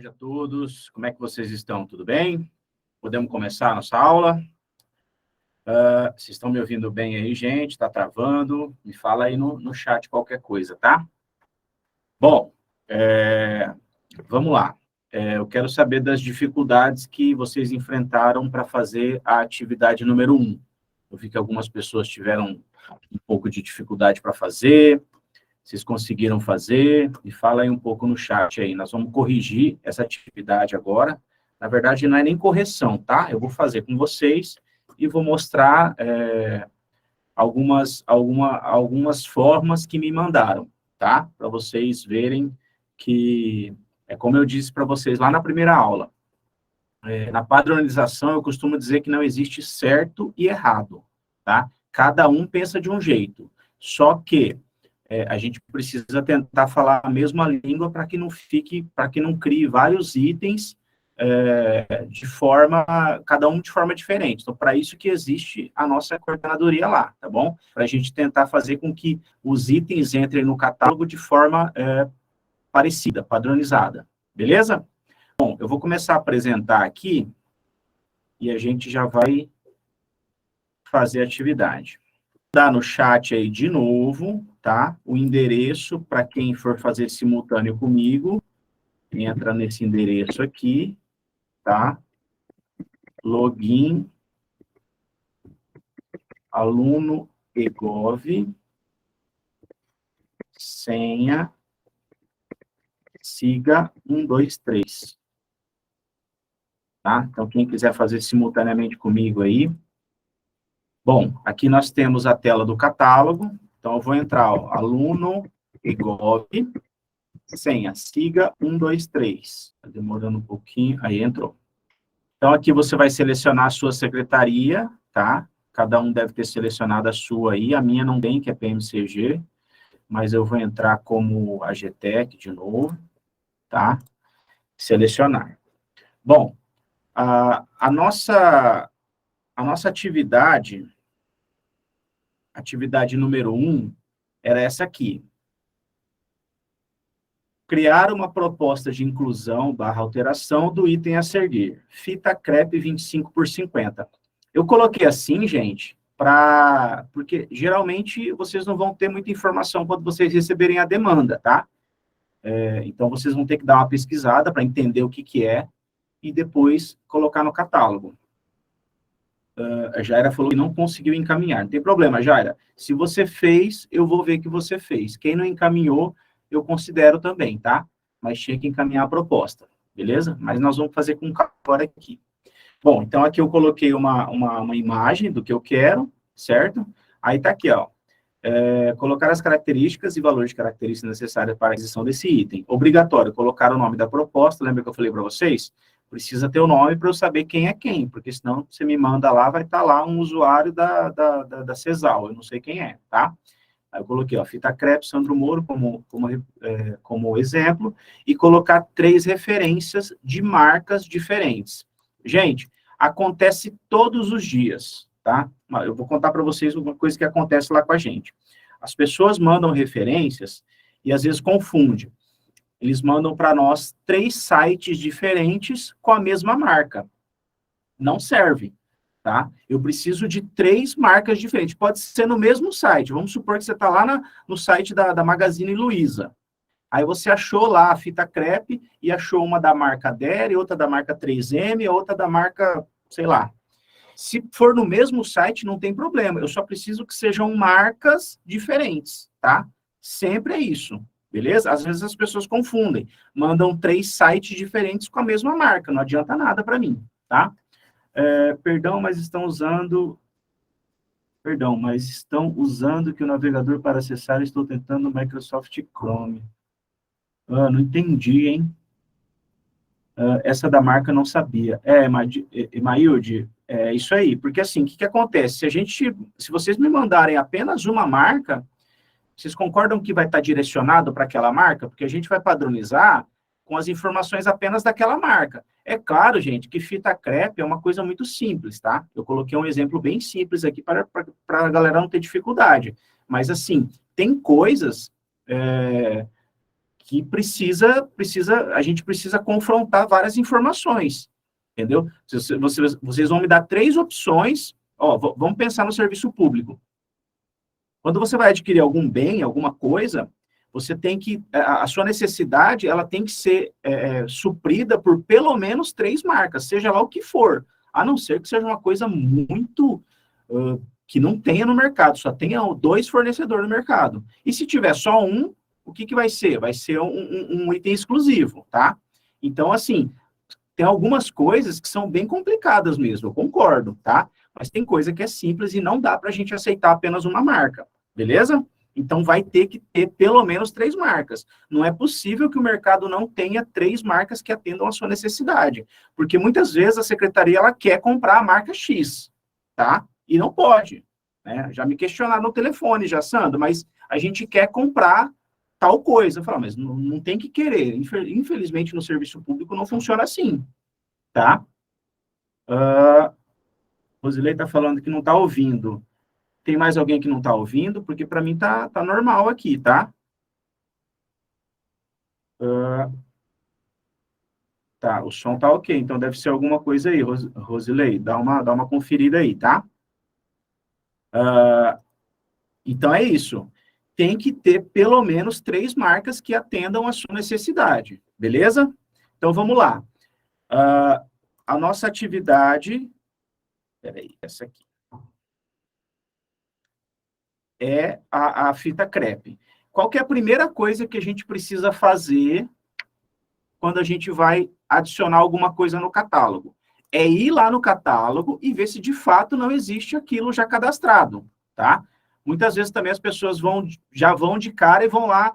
tarde a todos. Como é que vocês estão? Tudo bem? Podemos começar a nossa aula? Vocês estão me ouvindo bem aí, gente? Está travando? Me fala aí no chat qualquer coisa, tá? Bom, vamos lá. Eu quero saber das dificuldades que vocês enfrentaram para fazer a atividade número 1. Eu vi que algumas pessoas tiveram um pouco de dificuldade para fazer. Vocês conseguiram fazer? Me fala aí um pouco no chat aí. Nós vamos corrigir essa atividade agora. Na verdade, não é nem correção, tá? Eu vou fazer com vocês e vou mostrar algumas formas que me mandaram, tá? Para vocês verem que, como eu disse para vocês lá na primeira aula, na padronização eu costumo dizer que não existe certo e errado, tá? Cada um pensa de um jeito. Só que a gente precisa tentar falar a mesma língua para que não crie vários itens cada um de forma diferente. Então, para isso que existe a nossa coordenadoria lá, tá bom? Para a gente tentar fazer com que os itens entrem no catálogo de forma parecida, padronizada, beleza? Bom, eu vou começar a apresentar aqui e a gente já vai fazer a atividade. Dá no chat aí de novo, tá? O endereço para quem for fazer simultâneo comigo, entra nesse endereço aqui, tá? Login, aluno egov, senha, siga 123. Tá? Então, quem quiser fazer simultaneamente comigo aí. Bom, aqui nós temos a tela do catálogo. Então, eu vou entrar, ó, aluno egov, senha, siga 123. Tá demorando um pouquinho, aí entrou. Então, aqui você vai selecionar a sua secretaria, tá? Cada um deve ter selecionado a sua aí, a minha não tem, que é PMCG, mas eu vou entrar como AGTEC de novo, tá? Selecionar. Bom, a nossa atividade número 1, era essa aqui. Criar uma proposta de inclusão / alteração do item a seguir. Fita crepe 25 por 50. Eu coloquei assim, gente, porque geralmente vocês não vão ter muita informação quando vocês receberem a demanda, tá? Então, vocês vão ter que dar uma pesquisada para entender o que é e depois colocar no catálogo. A Jaira falou que não conseguiu encaminhar. Não tem problema, Jaira. Se você fez, eu vou ver que você fez. Quem não encaminhou, eu considero também, tá? Mas tinha que encaminhar a proposta, beleza? Mas nós vamos fazer com calma agora aqui. Bom, então aqui eu coloquei uma imagem do que eu quero, certo? Aí tá aqui, ó. Colocar as características e valores de características necessárias para a aquisição desse item. Obrigatório, colocar o nome da proposta, lembra que eu falei para vocês? Precisa ter o nome para eu saber quem é quem, porque senão você me manda lá, vai estar lá um usuário da CESAL, eu não sei quem é, tá? Aí eu coloquei, ó, fita crepe, Sandro Moro, como exemplo, e colocar 3 referências de marcas diferentes. Gente, acontece todos os dias, tá? Eu vou contar para vocês uma coisa que acontece lá com a gente. As pessoas mandam referências e às vezes confundem. Eles mandam para nós 3 sites diferentes com a mesma marca. Não serve, tá? Eu preciso de 3 marcas diferentes. Pode ser no mesmo site. Vamos supor que você está lá no site da Magazine Luiza. Aí você achou lá a fita crepe e achou uma da marca Dere, outra da marca 3M, outra da marca, sei lá. Se for no mesmo site, não tem problema. Eu só preciso que sejam marcas diferentes, tá? Sempre é isso, beleza? Às vezes as pessoas confundem. Mandam 3 sites diferentes com a mesma marca. Não adianta nada para mim, tá? Perdão, mas estão usando que o navegador para acessar, estou tentando o Microsoft Chrome. Não entendi, hein? Essa da marca eu não sabia. Maílde, é isso aí. Porque, assim, o que acontece? Se vocês me mandarem apenas uma marca, vocês concordam que vai estar direcionado para aquela marca? Porque a gente vai padronizar com as informações apenas daquela marca. É claro, gente, que fita crepe é uma coisa muito simples, tá? Eu coloquei um exemplo bem simples aqui para a galera não ter dificuldade. Mas, assim, tem coisas que a gente precisa confrontar várias informações, entendeu? Vocês vão me dar 3 opções, ó, vamos pensar no serviço público. Quando você vai adquirir algum bem, alguma coisa, você tem que, a sua necessidade, ela tem que ser suprida por pelo menos 3 marcas, seja lá o que for, a não ser que seja uma coisa muito, que não tenha no mercado, só tenha 2 fornecedores no mercado. E se tiver só um, o que vai ser? Vai ser um item exclusivo, tá? Então, assim, tem algumas coisas que são bem complicadas mesmo, eu concordo, tá? Mas tem coisa que é simples e não dá para a gente aceitar apenas uma marca, beleza? Então, vai ter que ter pelo menos 3 marcas. Não é possível que o mercado não tenha 3 marcas que atendam a sua necessidade, porque muitas vezes a secretaria ela quer comprar a marca X, tá? E não pode, né? Já me questionaram no telefone, já, Sandro, mas a gente quer comprar tal coisa. Eu falo, mas não tem que querer. Infelizmente, no serviço público não funciona assim, tá? Rosilei está falando que não está ouvindo. Tem mais alguém que não está ouvindo? Porque para mim tá normal aqui, tá? Tá, o som tá ok, então deve ser alguma coisa aí, Rosilei. Dá uma conferida aí, tá? Então é isso. Tem que ter pelo menos 3 marcas que atendam a sua necessidade, beleza? Então vamos lá. A nossa atividade. Peraí, essa aqui. É a fita crepe. Qual que é a primeira coisa que a gente precisa fazer quando a gente vai adicionar alguma coisa no catálogo? É ir lá no catálogo e ver se de fato não existe aquilo já cadastrado, tá? Muitas vezes também as pessoas já vão de cara e vão lá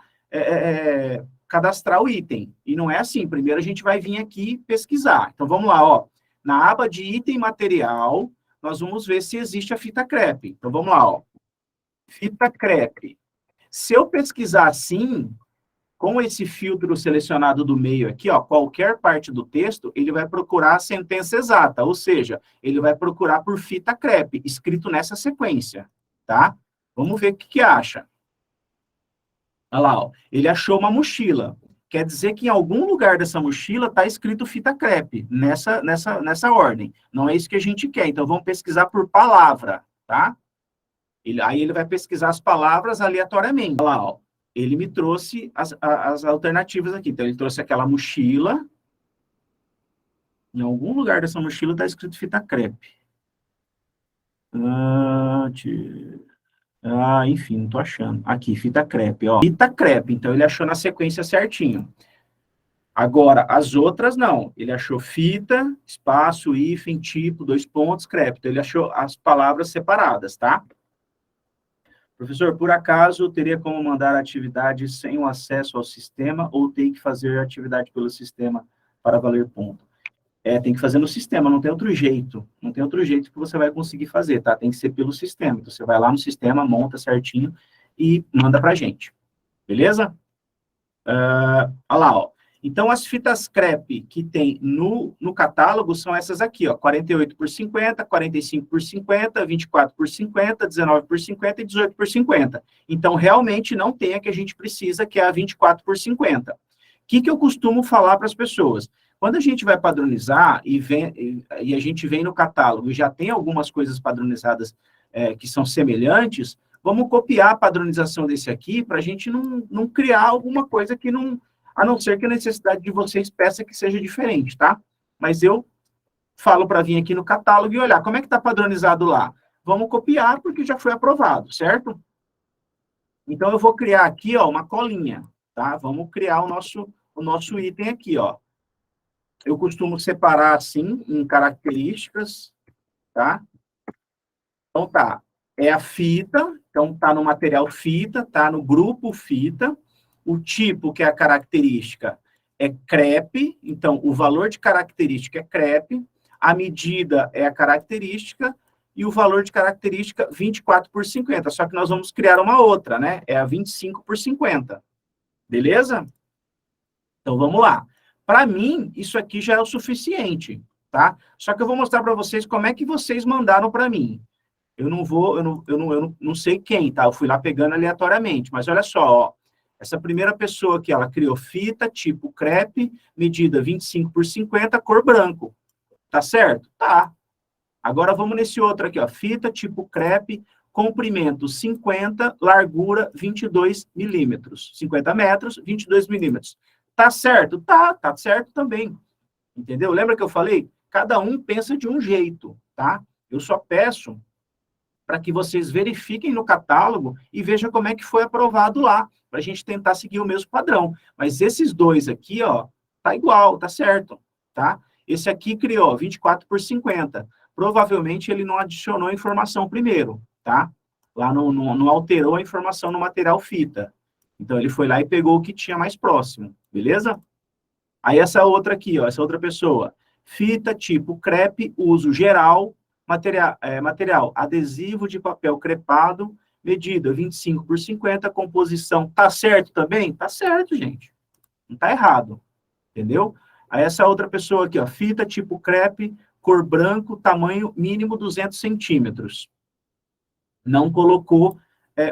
cadastrar o item. E não é assim. Primeiro a gente vai vir aqui pesquisar. Então vamos lá, ó. Na aba de item material, nós vamos ver se existe a fita crepe. Então vamos lá, ó. Fita crepe. Se eu pesquisar assim, com esse filtro selecionado do meio aqui, ó, qualquer parte do texto, ele vai procurar a sentença exata, ou seja, ele vai procurar por fita crepe, escrito nessa sequência, tá? Vamos ver o que acha. Olha lá, ó, ele achou uma mochila. Quer dizer que em algum lugar dessa mochila está escrito fita crepe, nessa ordem. Não é isso que a gente quer, então vamos pesquisar por palavra, tá? Aí ele vai pesquisar as palavras aleatoriamente. Olha lá, ó. Ele me trouxe as alternativas aqui. Então, ele trouxe aquela mochila. Em algum lugar dessa mochila está escrito fita crepe. Enfim, não estou achando. Aqui, fita crepe, ó. Fita crepe. Então, ele achou na sequência certinho. Agora, as outras não. Ele achou fita, espaço, hífen, tipo, 2 pontos, crepe. Então, ele achou as palavras separadas, tá? Professor, por acaso, teria como mandar a atividade sem o acesso ao sistema ou tem que fazer a atividade pelo sistema para valer ponto? Tem que fazer no sistema, não tem outro jeito. Não tem outro jeito que você vai conseguir fazer, tá? Tem que ser pelo sistema. Então, você vai lá no sistema, monta certinho e manda para a gente. Beleza? Olha lá, ó. Então, as fitas crepe que tem no catálogo são essas aqui, ó, 48 por 50, 45 por 50, 24 por 50, 19 por 50 e 18 por 50. Então, realmente não tem a que a gente precisa, que é a 24 por 50. O que eu costumo falar para as pessoas? Quando a gente vai padronizar e a gente vem no catálogo e já tem algumas coisas padronizadas que são semelhantes, vamos copiar a padronização desse aqui para a gente não criar alguma coisa que não... A não ser que a necessidade de vocês peça que seja diferente, tá? Mas eu falo para vir aqui no catálogo e olhar como é que está padronizado lá. Vamos copiar porque já foi aprovado, certo? Então, eu vou criar aqui, ó, uma colinha, tá? Vamos criar o nosso item aqui, ó. Eu costumo separar assim, em características, tá? Então, tá. É a fita, então tá no material fita, tá no grupo fita. O tipo, que é a característica, é crepe, então o valor de característica é crepe, a medida é a característica, e o valor de característica 24 por 50, só que nós vamos criar uma outra, né? É a 25 por 50. Beleza? Então, vamos lá. Para mim, isso aqui já é o suficiente, tá? Só que eu vou mostrar para vocês como é que vocês mandaram para mim. Eu não sei quem, tá? Eu fui lá pegando aleatoriamente, mas olha só, ó. Essa primeira pessoa aqui, ela criou fita tipo crepe, medida 25 por 50, cor branco. Tá certo? Tá. Agora vamos nesse outro aqui, ó. Fita tipo crepe, comprimento 50, largura 22 milímetros. 50 metros, 22 milímetros. Tá certo? Tá certo também. Entendeu? Lembra que eu falei? Cada um pensa de um jeito, tá? Eu só peço para que vocês verifiquem no catálogo e vejam como é que foi aprovado lá, para a gente tentar seguir o mesmo padrão. Mas esses dois aqui, ó, tá igual, tá certo, tá? Esse aqui criou 24 por 50. Provavelmente ele não adicionou a informação primeiro, tá? Lá não alterou a informação no material fita. Então ele foi lá e pegou o que tinha mais próximo, beleza? Aí essa outra aqui, ó, essa outra pessoa, fita tipo crepe, uso geral, material adesivo de papel crepado, medida 25 por 50, composição, tá certo também? Tá certo, gente. Não tá errado, entendeu? Aí essa outra pessoa aqui, ó, fita tipo crepe, cor branco, tamanho mínimo 200 centímetros. Não colocou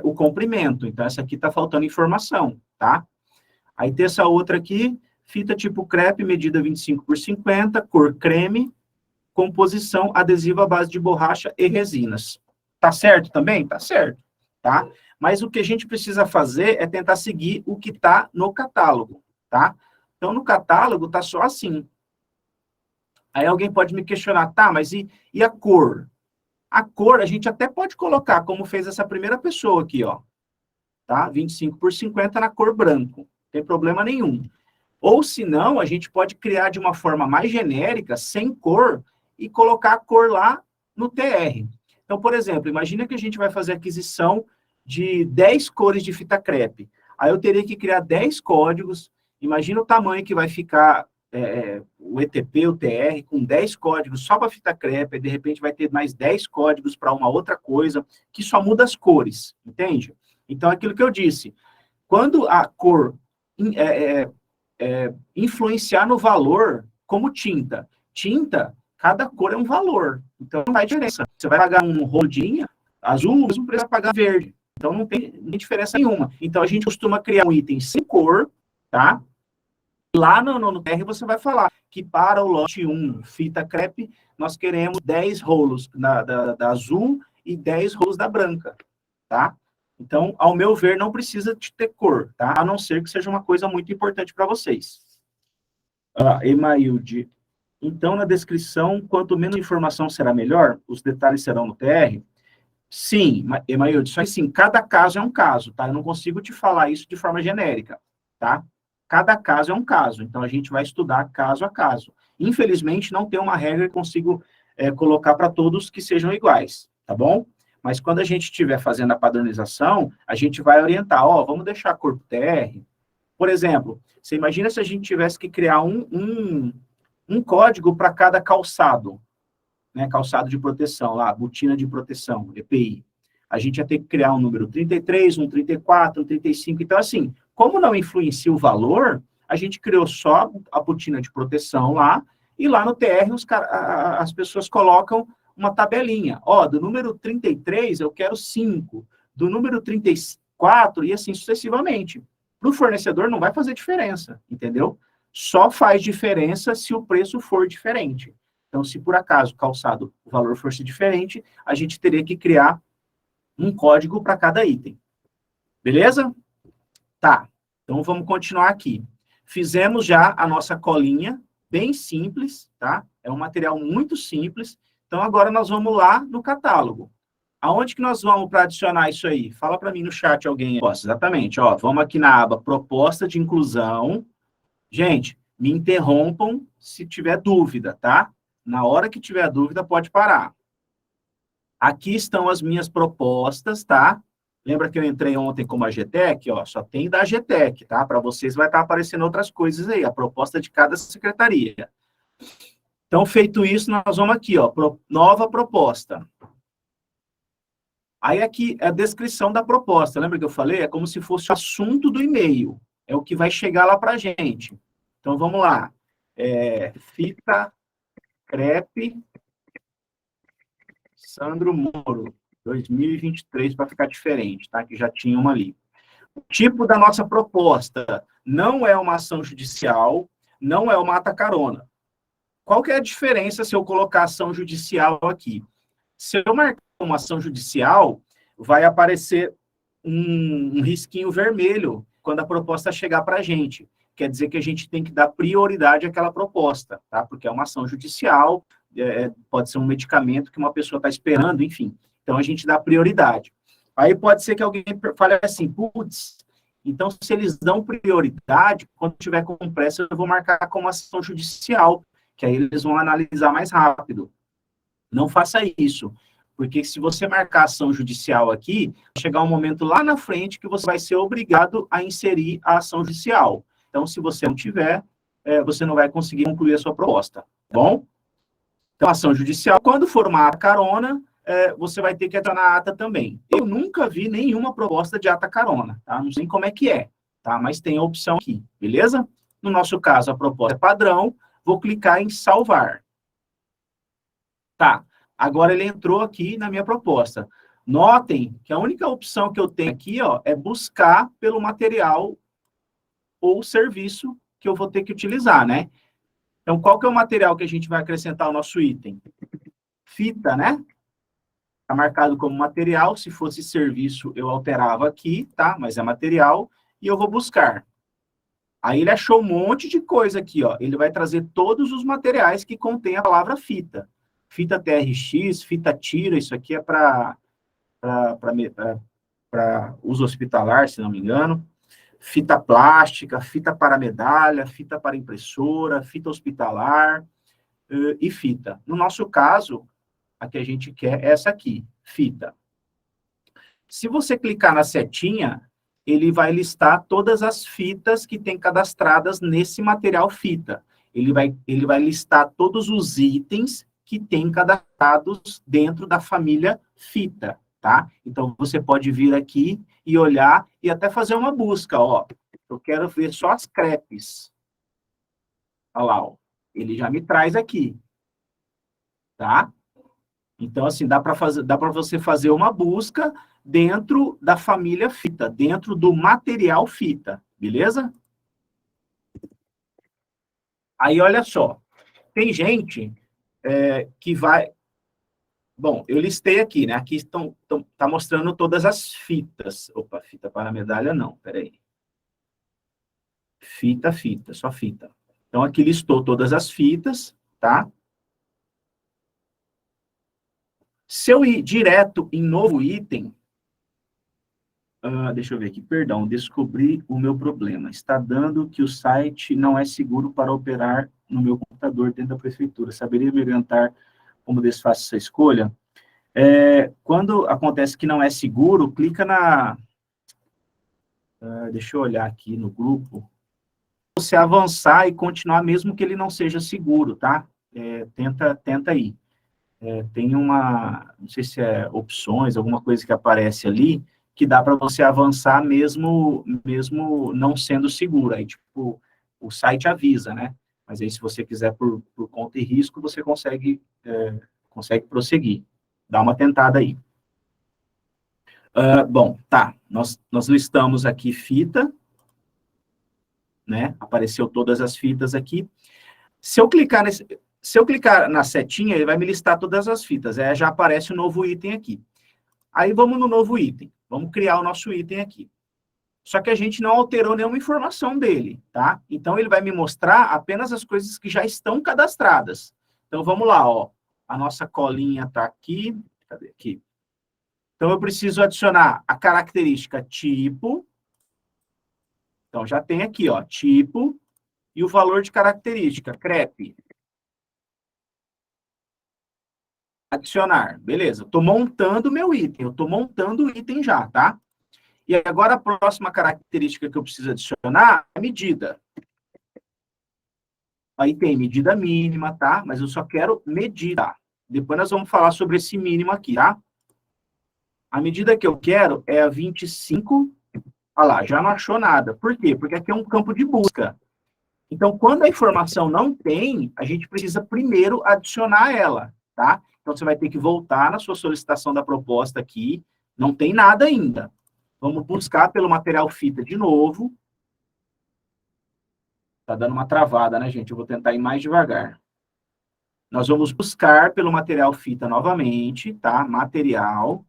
o comprimento, então essa aqui tá faltando informação, tá? Aí tem essa outra aqui, fita tipo crepe, medida 25 por 50, cor creme, composição adesiva à base de borracha e resinas. Tá certo também? Tá certo, tá? Mas o que a gente precisa fazer é tentar seguir o que está no catálogo, tá? Então, no catálogo tá só assim. Aí alguém pode me questionar, tá, mas e a cor? A cor a gente até pode colocar, como fez essa primeira pessoa aqui, ó, tá? 25 por 50 na cor branco, não tem problema nenhum. Ou, se não, a gente pode criar de uma forma mais genérica, sem cor, e colocar a cor lá no TR. Então, por exemplo, imagina que a gente vai fazer aquisição de 10 cores de fita crepe. Aí eu teria que criar 10 códigos. Imagina o tamanho que vai ficar o ETP, o TR, com 10 códigos só para fita crepe, e de repente vai ter mais 10 códigos para uma outra coisa, que só muda as cores, entende? Então, aquilo que eu disse, quando a cor influenciar no valor, como tinta. Tinta, cada cor é um valor. Então, não faz diferença. Você vai pagar um rodinha azul, o mesmo preço vai pagar verde. Então, não tem diferença nenhuma. Então, a gente costuma criar um item sem cor, tá? Lá no TR você vai falar que para o lote 1, fita crepe, nós queremos 10 rolos da azul e 10 rolos da branca, tá? Então, ao meu ver, não precisa de ter cor, tá? A não ser que seja uma coisa muito importante para vocês. Emailde. Então, na descrição, quanto menos informação será melhor? Os detalhes serão no TR? Sim, Emailde, só que sim, cada caso é um caso, tá? Eu não consigo te falar isso de forma genérica, tá? Cada caso é um caso, então a gente vai estudar caso a caso. Infelizmente, não tem uma regra que consigo colocar para todos que sejam iguais, tá bom? Mas quando a gente estiver fazendo a padronização, a gente vai orientar, ó, vamos deixar corpo TR. Por exemplo, você imagina se a gente tivesse que criar um código para cada calçado, né, calçado de proteção, lá, botina de proteção, EPI. A gente ia ter que criar um número 33, um 34, um 35. Então, assim, como não influencia o valor, a gente criou só a botina de proteção lá, e lá no TR as pessoas colocam uma tabelinha. Ó, do número 33 eu quero 5, do número 34 e assim sucessivamente. Para o fornecedor não vai fazer diferença, entendeu? Só faz diferença se o preço for diferente. Então, se por acaso calçado o valor fosse diferente, a gente teria que criar um código para cada item. Beleza? Tá. Então, vamos continuar aqui. Fizemos já a nossa colinha, bem simples, tá? É um material muito simples. Então, agora nós vamos lá no catálogo. Aonde que nós vamos para adicionar isso aí? Fala para mim no chat alguém. Exatamente, ó. Vamos aqui na aba Proposta de Inclusão. Gente, me interrompam se tiver dúvida, tá? Na hora que tiver dúvida, pode parar. Aqui estão as minhas propostas, tá? Lembra que eu entrei ontem como a GTEC? Ó, só tem da GTEC, tá? Para vocês vai estar aparecendo outras coisas aí, a proposta de cada secretaria. Então, feito isso, nós vamos aqui, ó, nova proposta. Aí aqui é a descrição da proposta. Lembra que eu falei? É como se fosse o assunto do e-mail. É o que vai chegar lá para a gente. Então, vamos lá. Fita crepe Sandro Moro, 2023, para ficar diferente, tá? Que já tinha uma ali. O tipo da nossa proposta não é uma ação judicial, não é uma ata-carona. Qual que é a diferença se eu colocar ação judicial aqui? Se eu marcar uma ação judicial, vai aparecer um risquinho vermelho quando a proposta chegar para a gente. Quer dizer que a gente tem que dar prioridade àquela proposta, tá? Porque é uma ação judicial, pode ser um medicamento que uma pessoa está esperando, enfim. Então, a gente dá prioridade. Aí pode ser que alguém fale assim, putz, então se eles dão prioridade, quando tiver com pressa, eu vou marcar como ação judicial, que aí eles vão analisar mais rápido. Não faça isso, porque se você marcar ação judicial aqui, vai chegar um momento lá na frente que você vai ser obrigado a inserir a ação judicial. Então, se você não tiver, você não vai conseguir concluir a sua proposta, tá bom? Então, ação judicial, quando for uma ata carona, você vai ter que entrar na ata também. Eu nunca vi nenhuma proposta de ata carona, tá? Não sei como é que é, tá? Mas tem a opção aqui, beleza? No nosso caso, a proposta é padrão, vou clicar em salvar. Tá, agora ele entrou aqui na minha proposta. Notem que a única opção que eu tenho aqui, ó, é buscar pelo material ou serviço que eu vou ter que utilizar, né? Então, qual que é o material que a gente vai acrescentar ao nosso item? Fita, né? Está marcado como material. Se fosse serviço, eu alterava aqui, tá? Mas é material. E eu vou buscar. Aí ele achou um monte de coisa aqui, ó. Ele vai trazer todos os materiais que contém a palavra fita. Fita TRX, fita tira, isso aqui é para uso hospitalar, se não me engano. Fita plástica, fita para medalha, fita para impressora, fita hospitalar e fita. No nosso caso, a que a gente quer é essa aqui, fita. Se você clicar na setinha, ele vai listar todas as fitas que tem cadastradas nesse material fita. Ele vai listar todos os itens que tem cadastrados dentro da família fita, tá? Então, você pode vir aqui e olhar e até fazer uma busca, ó. Eu quero ver só as crepes. Olha lá, ó. Ele já me traz aqui, tá? Então, assim, dá para você fazer uma busca dentro da família fita, dentro do material fita, beleza? Aí, olha só, tem gente que vai... Bom, eu listei aqui, né? Aqui tá mostrando todas as fitas. Opa, fita para medalha não, peraí. Fita, só fita. Então, aqui listou todas as fitas, tá? Se eu ir direto em novo item, deixa eu ver aqui, perdão, descobri o meu problema. Está dando que o site não é seguro para operar no meu computador dentro da prefeitura. Saberia me orientar como desfaço essa escolha? Quando acontece que não é seguro, clica na... deixa eu olhar aqui no grupo. Você avançar e continuar mesmo que ele não seja seguro, tá? Tenta aí. Tem uma... Não sei se é opções, alguma coisa que aparece ali, que dá para você avançar mesmo não sendo seguro. Aí, tipo, o site avisa, né? Mas aí, se você quiser por conta e risco, você consegue prosseguir. Dá uma tentada aí. Bom, tá. Nós listamos aqui fita, né? Apareceu todas as fitas aqui. Se eu clicar na setinha, ele vai me listar todas as fitas. Já aparece o novo item aqui. Aí, vamos no novo item. Vamos criar o nosso item aqui. Só que a gente não alterou nenhuma informação dele, tá? Então, ele vai me mostrar apenas as coisas que já estão cadastradas. Então, vamos lá, ó. A nossa colinha está aqui. Cadê aqui? Então, eu preciso adicionar a característica tipo. Então, já tem aqui, ó, tipo e o valor de característica, crepe. Adicionar, beleza. Estou montando o meu item, eu estou montando o item já, tá? E agora a próxima característica que eu preciso adicionar é a medida. Aí tem medida mínima, tá? Mas eu só quero medida. Depois nós vamos falar sobre esse mínimo aqui, tá? A medida que eu quero é a 25. Olha lá, já não achou nada. Por quê? Porque aqui é um campo de busca. Então, quando a informação não tem, a gente precisa primeiro adicionar ela, tá? Então, você vai ter que voltar na sua solicitação da proposta aqui. Não tem nada ainda. Vamos buscar pelo material fita de novo. Tá dando uma travada, né, gente? Eu vou tentar ir mais devagar. Nós vamos buscar pelo material fita novamente, tá? Material.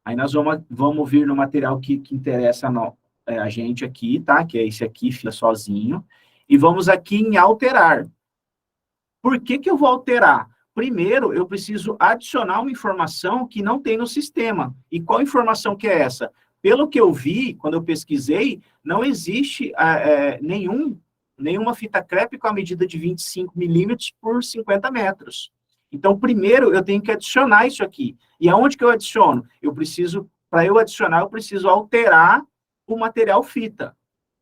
Aí nós vamos vir no material que interessa a gente aqui, tá? Que é esse aqui, fita sozinho. E vamos aqui em alterar. Por que que eu vou alterar? Primeiro, eu preciso adicionar uma informação que não tem no sistema. E qual informação que é essa? Pelo que eu vi, quando eu pesquisei, não existe nenhuma fita crepe com a medida de 25 milímetros por 50 metros. Então, primeiro, eu tenho que adicionar isso aqui. E aonde que eu adiciono? Para eu adicionar, eu preciso alterar o material fita.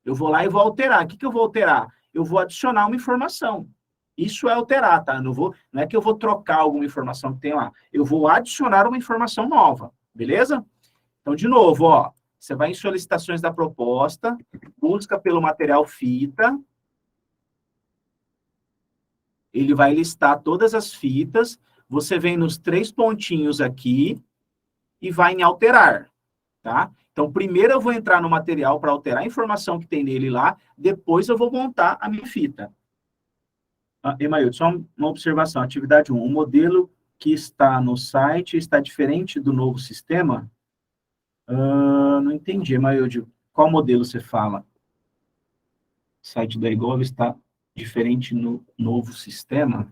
Eu vou lá e vou alterar. O que que eu vou alterar? Eu vou adicionar uma informação. Isso é alterar, tá? Não é que eu vou trocar alguma informação que tem lá. Eu vou adicionar uma informação nova, beleza? Então, de novo, ó, você vai em solicitações da proposta, busca pelo material fita, ele vai listar todas as fitas, você vem nos 3 pontinhos aqui e vai em alterar, tá? Então, primeiro eu vou entrar no material para alterar a informação que tem nele lá, depois eu vou montar a minha fita. Emaildo, só uma observação. Atividade 1. O modelo que está no site está diferente do novo sistema? Não entendi, Emaildo. Qual modelo você fala? O site da Igov está diferente no novo sistema?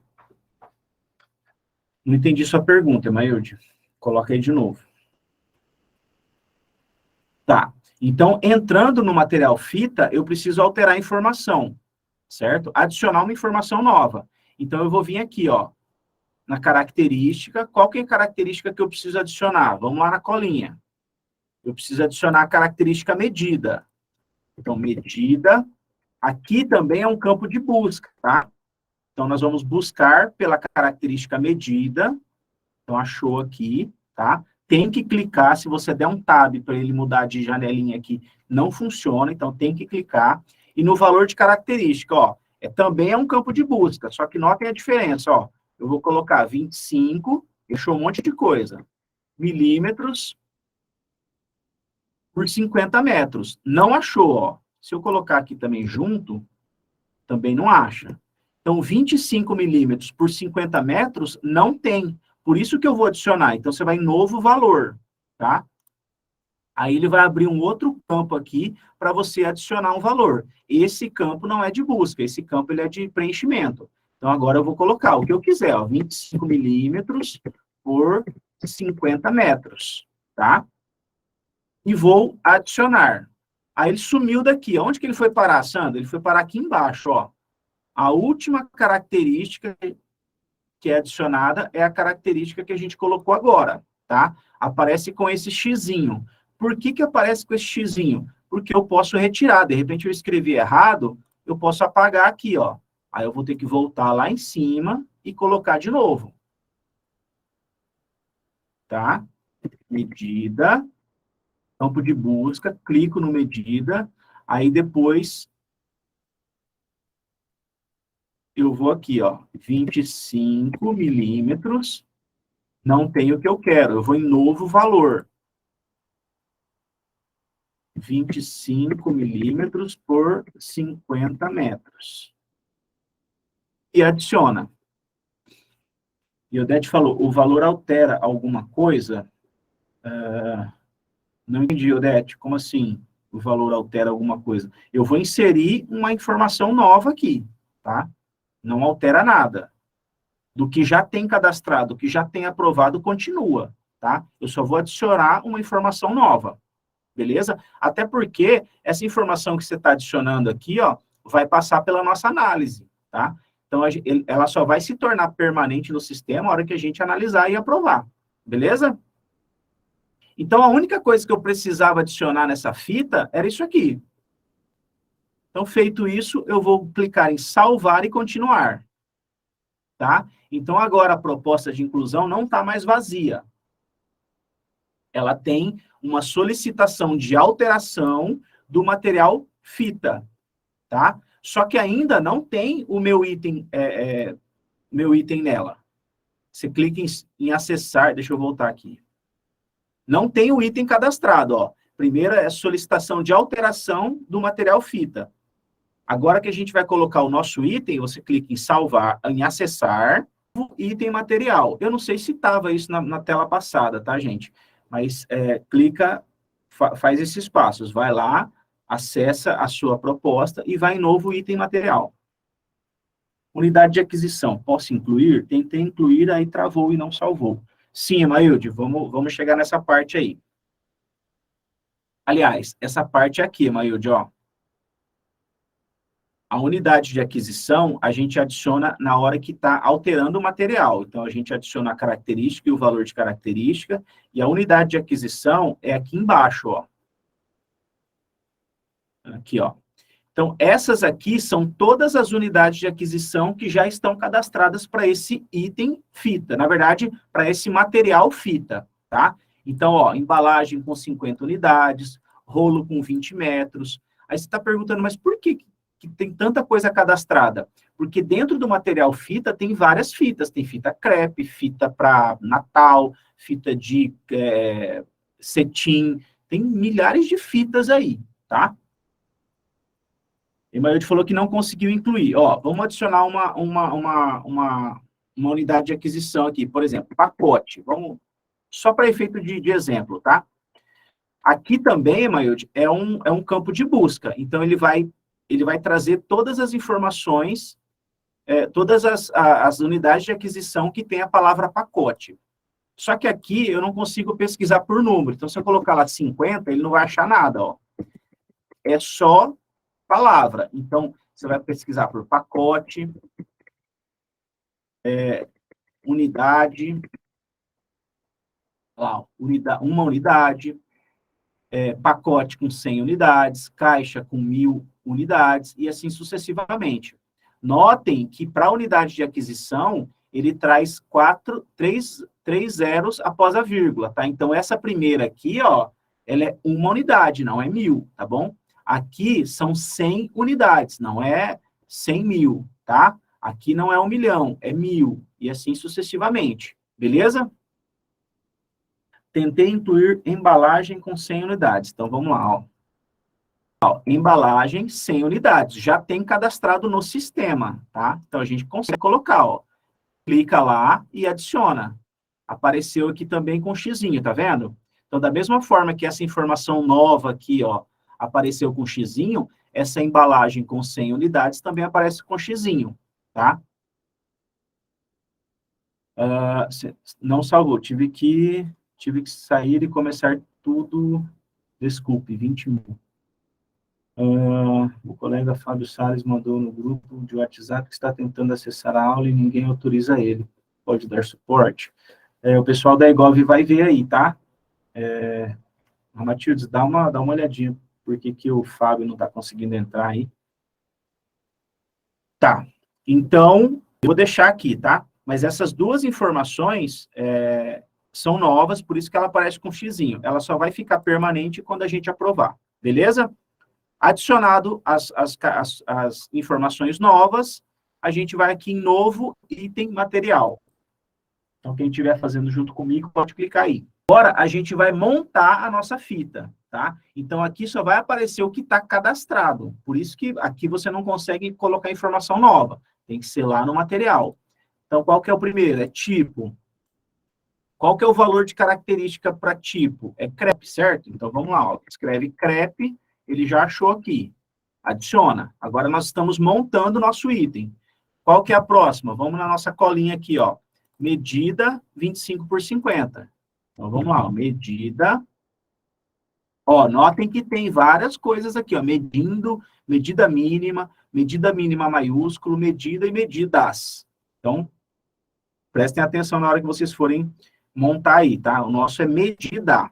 Não entendi sua pergunta, Emaildo. Coloca aí de novo. Tá. Então, entrando no material fita, eu preciso alterar a informação, certo? Adicionar uma informação nova. Então, eu vou vir aqui, ó, na característica. Qual que é a característica que eu preciso adicionar? Vamos lá na colinha. Eu preciso adicionar a característica medida. Então, medida. Aqui também é um campo de busca, tá? Então, nós vamos buscar pela característica medida. Então, achou aqui, tá? Tem que clicar. Se você der um tab para ele mudar de janelinha aqui, não funciona. Então, tem que clicar. E no valor de característica, ó, também é um campo de busca. Só que notem a diferença, ó. Eu vou colocar 25, deixou um monte de coisa. Milímetros por 50 metros. Não achou, ó. Se eu colocar aqui também junto, também não acha. Então, 25 milímetros por 50 metros não tem. Por isso que eu vou adicionar. Então, você vai em novo valor, tá? Aí ele vai abrir um outro campo aqui para você adicionar um valor. Esse campo não é de busca, esse campo ele é de preenchimento. Então, agora eu vou colocar o que eu quiser, ó, 25 milímetros por 50 metros, tá? E vou adicionar. Aí ele sumiu daqui. Onde que ele foi parar, Sandra? Ele foi parar aqui embaixo, ó. A última característica que é adicionada é a característica que a gente colocou agora, tá? Aparece com esse xizinho. Por que que aparece com esse xizinho? Porque eu posso retirar. De repente eu escrevi errado, eu posso apagar aqui, ó. Aí eu vou ter que voltar lá em cima e colocar de novo. Tá? Medida. Campo de busca, clico no medida, aí depois eu vou aqui, ó, 25 milímetros, não tem o que eu quero, eu vou em novo valor. 25 milímetros por 50 metros. E adiciona. E o Odete falou, o valor altera alguma coisa? Não entendi, Odete, como assim o valor altera alguma coisa? Eu vou inserir uma informação nova aqui, tá? Não altera nada. Do que já tem cadastrado, do que já tem aprovado, continua, tá? Eu só vou adicionar uma informação nova, beleza? Até porque essa informação que você está adicionando aqui, ó, vai passar pela nossa análise, tá? Então, ela só vai se tornar permanente no sistema na hora que a gente analisar e aprovar, beleza? Então, a única coisa que eu precisava adicionar nessa fita era isso aqui. Então, feito isso, eu vou clicar em salvar e continuar, tá? Então, agora a proposta de inclusão não está mais vazia. Ela tem uma solicitação de alteração do material fita, tá? Só que ainda não tem o meu item nela. Você clica em acessar, deixa eu voltar aqui. não tem o item cadastrado, ó. Primeiro é solicitação de alteração do material fita. Agora que a gente vai colocar o nosso item, você clica em salvar, em acessar, item material. Eu não sei se estava isso na tela passada, tá, gente? Mas clica, faz esses passos. Vai lá, acessa a sua proposta e vai em novo item material. Unidade de aquisição, posso incluir? Tentei incluir, aí travou e não salvou. Sim, Emailde, vamos chegar nessa parte aí. Aliás, essa parte aqui, Emailde, ó. A unidade de aquisição, a gente adiciona na hora que está alterando o material. Então, a gente adiciona a característica e o valor de característica, e a unidade de aquisição é aqui embaixo, ó. Aqui, ó. Então, essas aqui são todas as unidades de aquisição que já estão cadastradas para esse item fita. Na verdade, para esse material fita, tá? Então, ó, embalagem com 50 unidades, rolo com 20 metros. Aí você está perguntando, mas por que tem tanta coisa cadastrada? Porque dentro do material fita tem várias fitas. Tem fita crepe, fita para Natal, fita de cetim. Tem milhares de fitas aí, tá? Emailde falou que não conseguiu incluir. Ó, vamos adicionar uma unidade de aquisição aqui. Por exemplo, pacote. Vamos, só para efeito de exemplo, tá? Aqui também, Emailde, é um campo de busca. Então, ele vai trazer todas as informações, todas as unidades de aquisição que tem a palavra pacote. Só que aqui eu não consigo pesquisar por número. Então, se eu colocar lá 50, ele não vai achar nada, ó. É só palavra. Então, você vai pesquisar por pacote, unidade, lá, uma unidade, pacote com 100 unidades, caixa com 1.000 unidades, e assim sucessivamente. Notem que para a unidade de aquisição, ele traz três zeros após a vírgula, tá? Então, essa primeira aqui, ó, ela é uma unidade, não é 1.000, tá bom? Aqui são 100 unidades, não é 100.000, tá? Aqui não é 1 milhão, é 1.000, e assim sucessivamente, beleza? Tentei incluir embalagem com 100 unidades. Então, vamos lá, ó. Ó, embalagem 100 unidades. Já tem cadastrado no sistema, tá? Então, a gente consegue colocar, ó. Clica lá e adiciona. Apareceu aqui também com xizinho, tá vendo? Então, da mesma forma que essa informação nova aqui, ó, apareceu com xizinho, essa embalagem com 100 unidades também aparece com xizinho, tá? Não salvou. Tive que sair e começar tudo. Desculpe, 20 mil. O colega Fábio Salles mandou no grupo de WhatsApp que está tentando acessar a aula e ninguém autoriza ele. Pode dar suporte? O pessoal da EGOV vai ver aí, tá? Matildes, dá uma olhadinha, por que o Fábio não está conseguindo entrar aí. Tá, então, eu vou deixar aqui, tá? Mas essas duas informações são novas, por isso que ela aparece com xizinho. Ela só vai ficar permanente quando a gente aprovar, beleza? Adicionado as informações novas, a gente vai aqui em novo item material. Então, quem estiver fazendo junto comigo, pode clicar aí. Agora, a gente vai montar a nossa fita, tá? Então, aqui só vai aparecer o que está cadastrado. Por isso que aqui você não consegue colocar informação nova. Tem que ser lá no material. Então, qual que é o primeiro? É tipo. Qual que é o valor de característica para tipo? É crepe, certo? Então, vamos lá. Ó. Escreve crepe, ele já achou aqui. Adiciona. Agora, nós estamos montando o nosso item. Qual que é a próxima? Vamos na nossa colinha aqui, ó. Medida 25 por 50. Então, vamos lá, ó. Medida. Ó, notem que tem várias coisas aqui, ó. Medida mínima maiúsculo, medida e medidas. Então, prestem atenção na hora que vocês forem montar aí, tá? O nosso é medida.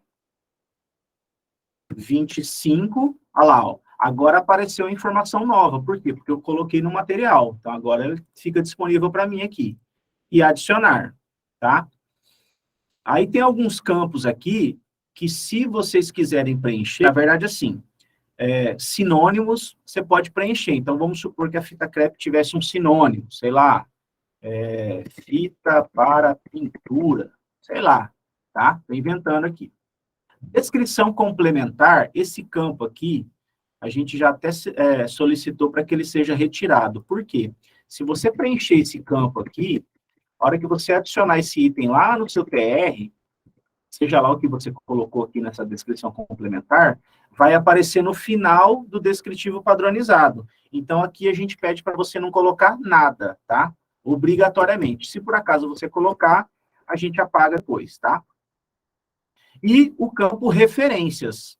25, olha lá, ó. Agora apareceu a informação nova. Por quê? Porque eu coloquei no material. Então, agora ele fica disponível para mim aqui. E adicionar, tá? Aí tem alguns campos aqui que, se vocês quiserem preencher, na verdade, assim, sinônimos você pode preencher. Então, vamos supor que a fita crepe tivesse um sinônimo, sei lá, fita para pintura, sei lá, tá? Estou inventando aqui. Descrição complementar, esse campo aqui, a gente já até solicitou para que ele seja retirado. Por quê? Se você preencher esse campo aqui, a hora que você adicionar esse item lá no seu TR, seja lá o que você colocou aqui nessa descrição complementar, vai aparecer no final do descritivo padronizado. Então, aqui a gente pede para você não colocar nada, tá? Obrigatoriamente. Se por acaso você colocar, a gente apaga depois, tá? E o campo referências.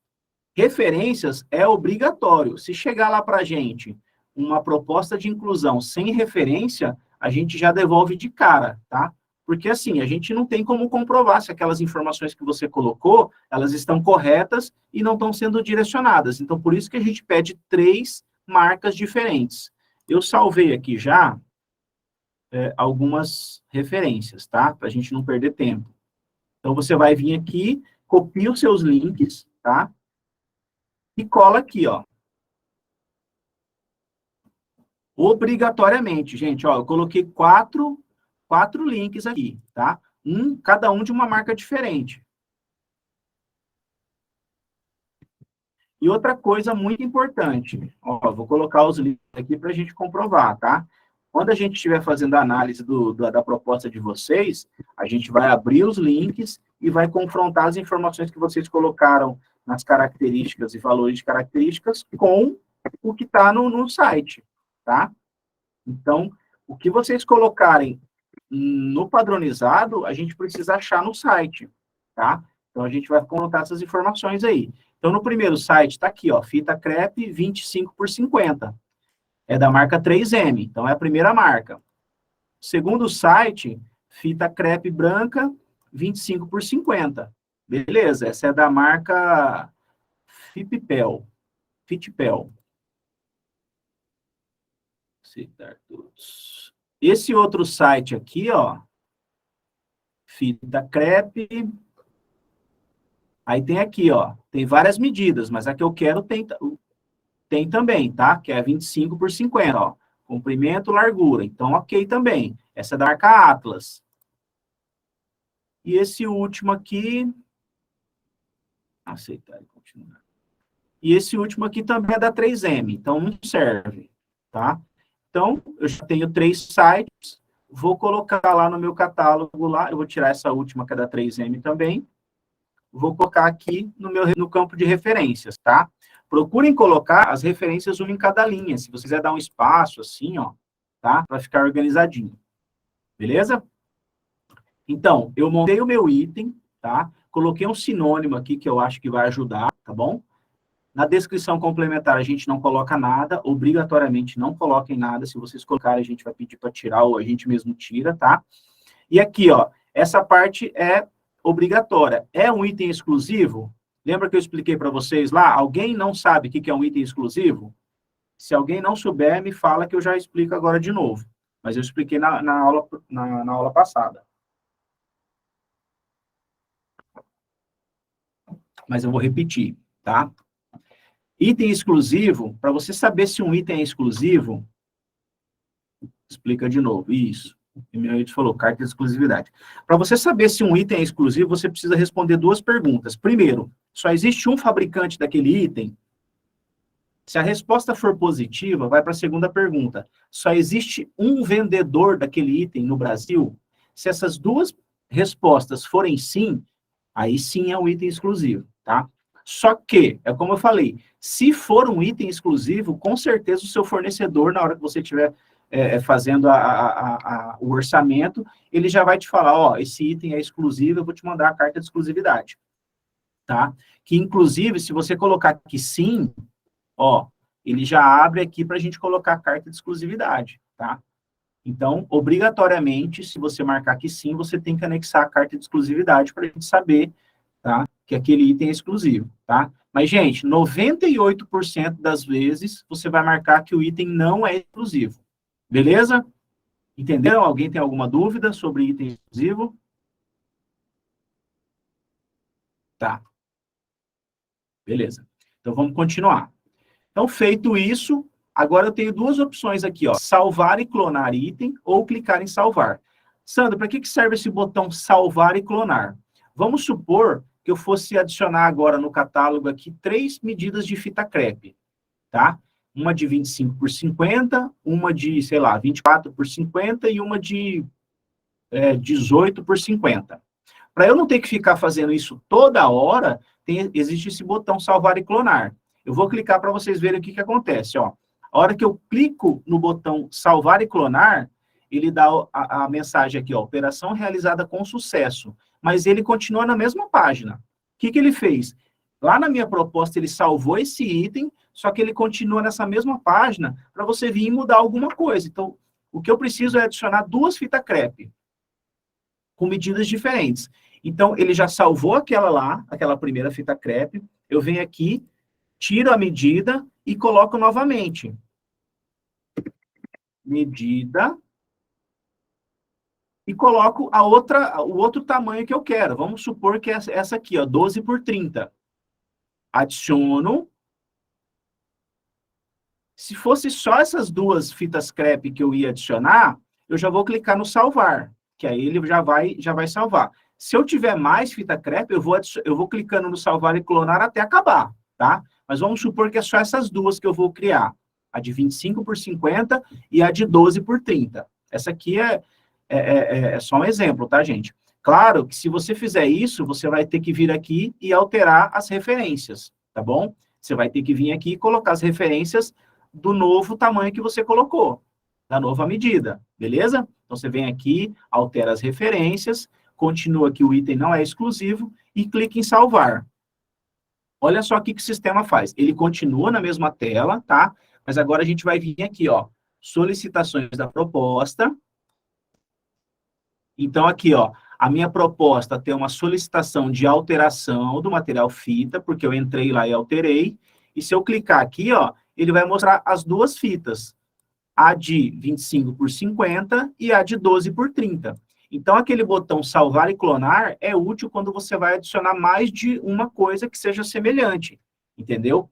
Referências é obrigatório. Se chegar lá para a gente uma proposta de inclusão sem referência, a gente já devolve de cara, tá? Porque, assim, a gente não tem como comprovar se aquelas informações que você colocou, elas estão corretas e não estão sendo direcionadas. Então, por isso que a gente pede 3 marcas diferentes. Eu salvei aqui já algumas referências, tá? Para a gente não perder tempo. Então, você vai vir aqui, copia os seus links, tá? E cola aqui, ó. Obrigatoriamente, gente, ó, eu coloquei quatro links aqui, tá? Cada um de uma marca diferente. E outra coisa muito importante, ó, vou colocar os links aqui para a gente comprovar, tá? Quando a gente estiver fazendo a análise da proposta de vocês, a gente vai abrir os links e vai confrontar as informações que vocês colocaram nas características e valores de características com o que está no site, tá? Então, o que vocês colocarem no padronizado, a gente precisa achar no site, tá? Então, a gente vai confrontar essas informações aí. Então, no primeiro site, está aqui, ó, fita crepe 25 por 50. É da marca 3M, então é a primeira marca. Segundo site, fita crepe branca 25 por 50. Beleza, essa é da marca Fitpel. Citar todos. Esse outro site aqui, ó, fita crepe. Aí tem aqui, ó, tem várias medidas, mas a que eu quero tem também, tá? Que é 25 por 50, ó. Comprimento, largura. Então, ok também. Essa é da marca Atlas. E esse último aqui... Aceitar e continuar. E esse último aqui também é da 3M, então não serve, tá? Então, eu já tenho 3 sites, vou colocar lá no meu catálogo lá, eu vou tirar essa última que é da 3M também, vou colocar aqui no campo de referências, tá? Procurem colocar as referências uma em cada linha, se você quiser dar um espaço assim, ó, tá? Para ficar organizadinho, beleza? Então, eu montei o meu item, tá? Coloquei um sinônimo aqui que eu acho que vai ajudar, tá bom? Na descrição complementar, a gente não coloca nada, obrigatoriamente não coloquem nada, se vocês colocarem, a gente vai pedir para tirar ou a gente mesmo tira, tá? E aqui, ó, essa parte é obrigatória. É um item exclusivo? Lembra que eu expliquei para vocês lá? Alguém não sabe o que é um item exclusivo? Se alguém não souber, me fala que eu já explico agora de novo. Mas eu expliquei na aula passada. Mas eu vou repetir, tá? Item exclusivo, para você saber se um item é exclusivo, explica de novo, isso. O meu gente falou, carta de exclusividade. Para você saber se um item é exclusivo, você precisa responder 2 perguntas. Primeiro, só existe um fabricante daquele item? Se a resposta for positiva, vai para a segunda pergunta. Só existe um vendedor daquele item no Brasil? Se essas 2 respostas forem sim, aí sim é um item exclusivo, tá? Só que, é como eu falei, se for um item exclusivo, com certeza o seu fornecedor, na hora que você estiver fazendo o orçamento, ele já vai te falar, ó, esse item é exclusivo, eu vou te mandar a carta de exclusividade, tá? Que, inclusive, se você colocar aqui sim, ó, ele já abre aqui para a gente colocar a carta de exclusividade, tá? Então, obrigatoriamente, se você marcar que sim, você tem que anexar a carta de exclusividade para a gente saber, tá, que aquele item é exclusivo, tá? Mas, gente, 98% das vezes, você vai marcar que o item não é exclusivo. Beleza? Entenderam? Alguém tem alguma dúvida sobre item exclusivo? Tá. Beleza. Então, vamos continuar. Então, feito isso, agora eu tenho 2 opções aqui, ó. Salvar e clonar item ou clicar em salvar. Sandra, para que serve esse botão salvar e clonar? Vamos supor que eu fosse adicionar agora no catálogo aqui 3 medidas de fita crepe, tá? Uma de 25 por 50, uma de, sei lá, 24 por 50 e uma de 18 por 50. Para eu não ter que ficar fazendo isso toda hora, existe esse botão salvar e clonar. Eu vou clicar para vocês verem o que acontece. Ó. A hora que eu clico no botão salvar e clonar, ele dá a mensagem aqui, ó, operação realizada com sucesso. Mas ele continua na mesma página. O que ele fez? Lá na minha proposta, ele salvou esse item, só que ele continua nessa mesma página para você vir e mudar alguma coisa. Então, o que eu preciso é adicionar 2 fitas crepe com medidas diferentes. Então, ele já salvou aquela lá, aquela primeira fita crepe. Eu venho aqui, tiro a medida e coloco novamente. Medida. E coloco o outro tamanho que eu quero. Vamos supor que é essa aqui, ó, 12 por 30. Adiciono. Se fosse só essas 2 fitas crepe que eu ia adicionar, eu já vou clicar no salvar, que aí ele já vai salvar. Se eu tiver mais fita crepe, eu vou clicando no salvar e clonar até acabar, tá? Mas vamos supor que é só essas 2 que eu vou criar. A de 25 por 50 e a de 12 por 30. Essa aqui é só um exemplo, tá, gente? Claro que se você fizer isso, você vai ter que vir aqui e alterar as referências, tá bom? Você vai ter que vir aqui e colocar as referências do novo tamanho que você colocou, da nova medida, beleza? Então, você vem aqui, altera as referências, continua que o item não é exclusivo e clica em salvar. Olha só o que o sistema faz. Ele continua na mesma tela, tá? Mas agora a gente vai vir aqui, ó, solicitações da proposta. Então, aqui, ó, a minha proposta tem uma solicitação de alteração do material fita, porque eu entrei lá e alterei. E se eu clicar aqui, ó, ele vai mostrar as 2 fitas, a de 25 por 50 e a de 12 por 30. Então, aquele botão salvar e clonar é útil quando você vai adicionar mais de uma coisa que seja semelhante, entendeu?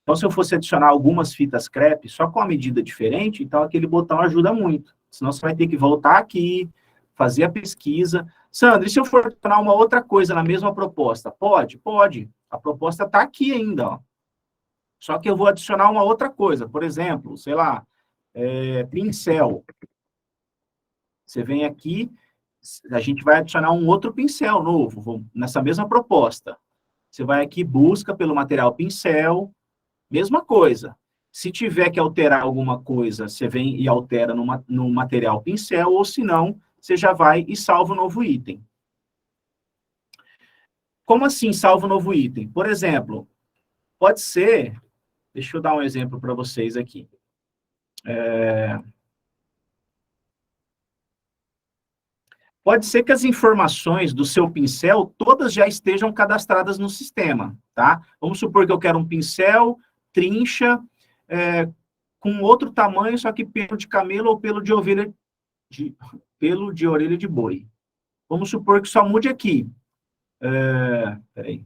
Então, se eu fosse adicionar algumas fitas crepe só com a medida diferente, então aquele botão ajuda muito. Senão você vai ter que voltar aqui, fazer a pesquisa. Sandra, e se eu for adicionar uma outra coisa na mesma proposta? Pode? Pode. A proposta está aqui ainda, ó. Só que eu vou adicionar uma outra coisa. Por exemplo, sei lá, pincel. Você vem aqui, a gente vai adicionar um outro pincel novo, nessa mesma proposta. Você vai aqui, busca pelo material pincel, mesma coisa. Se tiver que alterar alguma coisa, você vem e altera no material pincel, ou se não, você já vai e salva o novo item. Como assim salva o novo item? Por exemplo, pode ser... Deixa eu dar um exemplo para vocês aqui. Pode ser que as informações do seu pincel todas já estejam cadastradas no sistema, tá? Vamos supor que eu quero um pincel, trincha, com outro tamanho, só que pelo de camelo ou pelo de ovelha, pelo de orelha de boi. Vamos supor que só mude aqui. Peraí.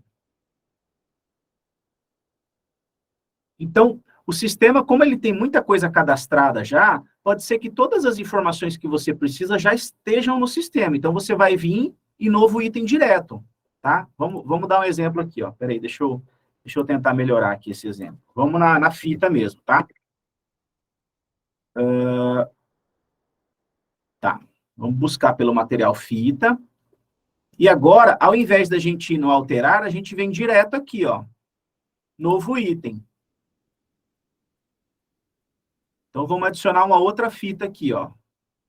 Então, o sistema, como ele tem muita coisa cadastrada já, pode ser que todas as informações que você precisa já estejam no sistema. Então, você vai vir e novo item direto, tá? Vamos dar um exemplo aqui, ó. Peraí, deixa eu tentar melhorar aqui esse exemplo. Vamos na fita mesmo, tá? Tá. Vamos buscar pelo material fita. E agora, ao invés da gente ir no alterar, a gente vem direto aqui, ó. Novo item. Então, vamos adicionar uma outra fita aqui, ó.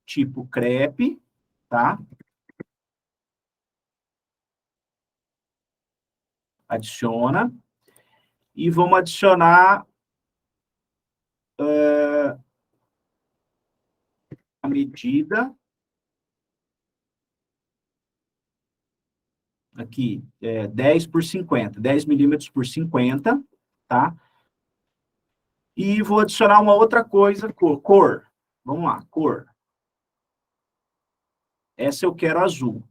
Tipo crepe, tá? Adiciona. E vamos adicionar a medida. Aqui, 10 por 50. 10 milímetros por 50, tá? E vou adicionar uma outra coisa, cor. Vamos lá, cor. Essa eu quero azul.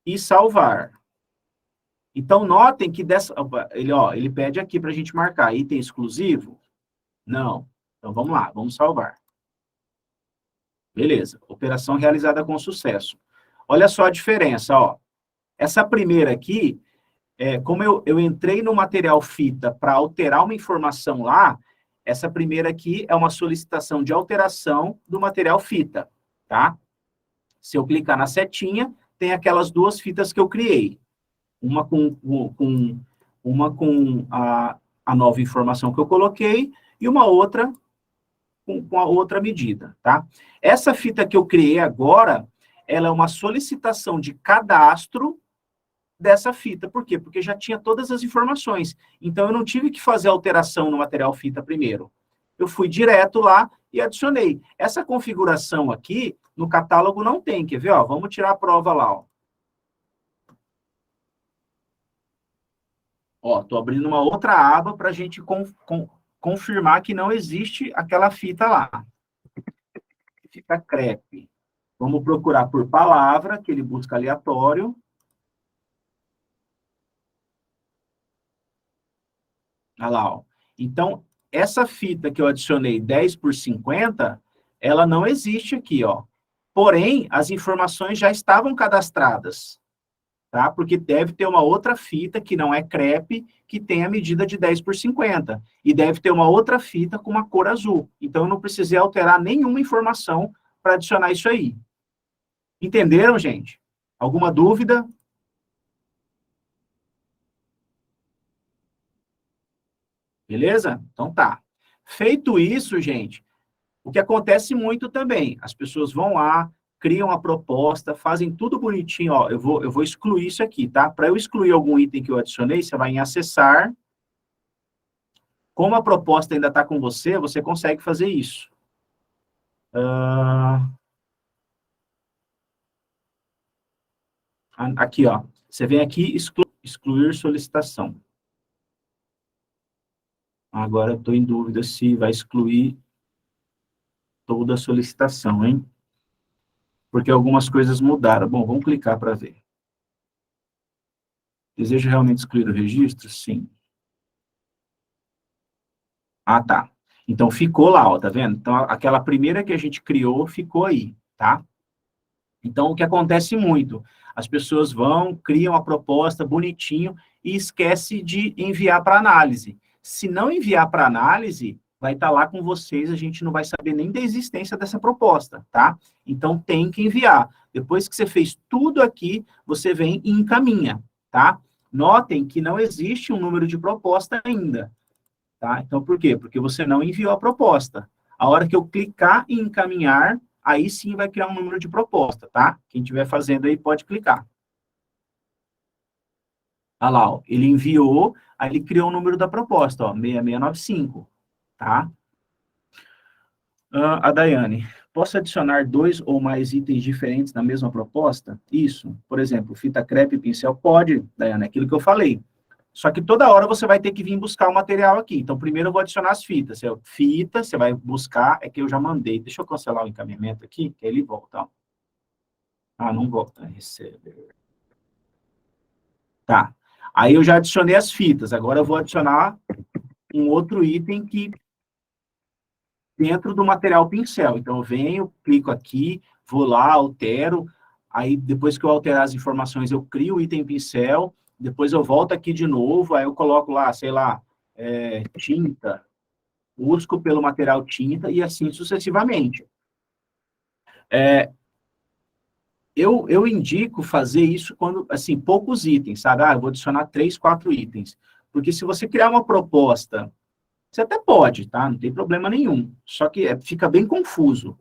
E salvar. Então, notem que ele pede aqui para a gente marcar item exclusivo. Não. Então, vamos lá, vamos salvar. Beleza. Operação realizada com sucesso. Olha só a diferença, ó. Essa primeira aqui, como eu entrei no material fita para alterar uma informação lá, essa primeira aqui é uma solicitação de alteração do material fita, tá? Se eu clicar na setinha, tem aquelas duas fitas que eu criei. Uma com a nova informação que eu coloquei e uma outra com a outra medida, tá? Essa fita que eu criei agora, ela é uma solicitação de cadastro dessa fita. Por quê? Porque já tinha todas as informações. Então, eu não tive que fazer alteração no material fita primeiro. Eu fui direto lá e adicionei. Essa configuração aqui, no catálogo não tem. Quer ver? Ó, vamos tirar a prova lá. Ó, estou abrindo uma outra aba para a gente confirmar que não existe aquela fita lá. Fita crepe. Vamos procurar por palavra, que ele busca aleatório. Olha lá, ó. Então, essa fita que eu adicionei 10 por 50, ela não existe aqui, ó. Porém, as informações já estavam cadastradas, tá? Porque deve ter uma outra fita que não é crepe, que tem a medida de 10 por 50. E deve ter uma outra fita com uma cor azul. Então, eu não precisei alterar nenhuma informação para adicionar isso aí. Entenderam, gente? Alguma dúvida? Beleza? Então tá. Feito isso, gente, o que acontece muito também, as pessoas vão lá, criam a proposta, fazem tudo bonitinho, ó, eu vou excluir isso aqui, tá? Para eu excluir algum item que eu adicionei, você vai em acessar. Como a proposta ainda está com você, você consegue fazer isso. Aqui, ó. Você vem aqui, excluir solicitação. Agora eu estou em dúvida se vai excluir toda a solicitação, hein? Porque algumas coisas mudaram. Bom, vamos clicar para ver. Deseja realmente excluir o registro? Sim. Ah, tá. Então, ficou lá, ó, tá vendo? Então, aquela primeira que a gente criou ficou aí, tá? Então, o que acontece muito? As pessoas vão, criam a proposta bonitinho e esquece de enviar para análise. Se não enviar para análise, vai estar lá com vocês, a gente não vai saber nem da existência dessa proposta, tá? Então, tem que enviar. Depois que você fez tudo aqui, você vem e encaminha, tá? Notem que não existe um número de proposta ainda. Tá? Então, por quê? Porque você não enviou a proposta. A hora que eu clicar em encaminhar, aí sim vai criar um número de proposta, tá? Quem estiver fazendo aí pode clicar. Olha lá, ó, ele enviou, aí ele criou o número da proposta, ó, 6695, tá? A Daiane, posso adicionar 2 ou mais itens diferentes na mesma proposta? Isso. Por exemplo, fita crepe e pincel? Pode, Daiane, é aquilo que eu falei. Só que toda hora você vai ter que vir buscar o material aqui. Então, primeiro eu vou adicionar as fitas. Fita, você vai buscar, é que eu já mandei. Deixa eu cancelar o encaminhamento aqui, que aí ele volta. Ó. Ah, não volta. Receber. Tá. Aí eu já adicionei as fitas. Agora eu vou adicionar um outro item que dentro do material pincel. Então, eu venho, clico aqui, vou lá, altero. Aí, depois que eu alterar as informações, eu crio o item pincel. Depois eu volto aqui de novo, aí eu coloco lá, sei lá, tinta, busco pelo material tinta e assim sucessivamente. Eu indico fazer isso quando, assim, poucos itens, sabe? Ah, eu vou adicionar 3, 4 itens. Porque se você criar uma proposta, você até pode, tá? Não tem problema nenhum. Só que fica bem confuso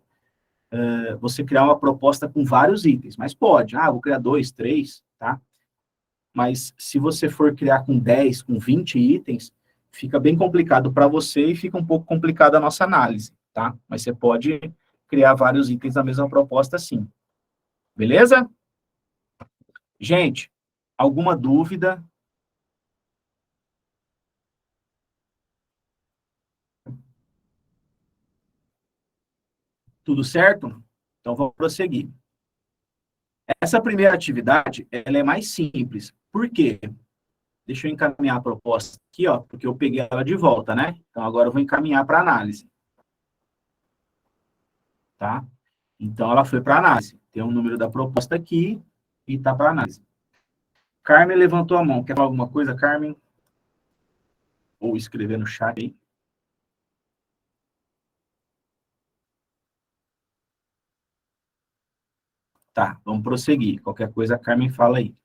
você criar uma proposta com vários itens. Mas pode. Ah, vou criar 2, 3, tá? Mas se você for criar com 10, com 20 itens, fica bem complicado para você e fica um pouco complicada a nossa análise, tá? Mas você pode criar vários itens na mesma proposta, sim. Beleza? Gente, alguma dúvida? Tudo certo? Então, vamos prosseguir. Essa primeira atividade, ela é mais simples. Por quê? Deixa eu encaminhar a proposta aqui, ó, porque eu peguei ela de volta, né? Então, agora eu vou encaminhar para análise. Tá? Então, ela foi para análise. Tem um número da proposta aqui e está para análise. Carmen levantou a mão. Quer falar alguma coisa, Carmen? Ou escrever no chat aí. Tá, vamos prosseguir. Qualquer coisa, a Carmen fala aí.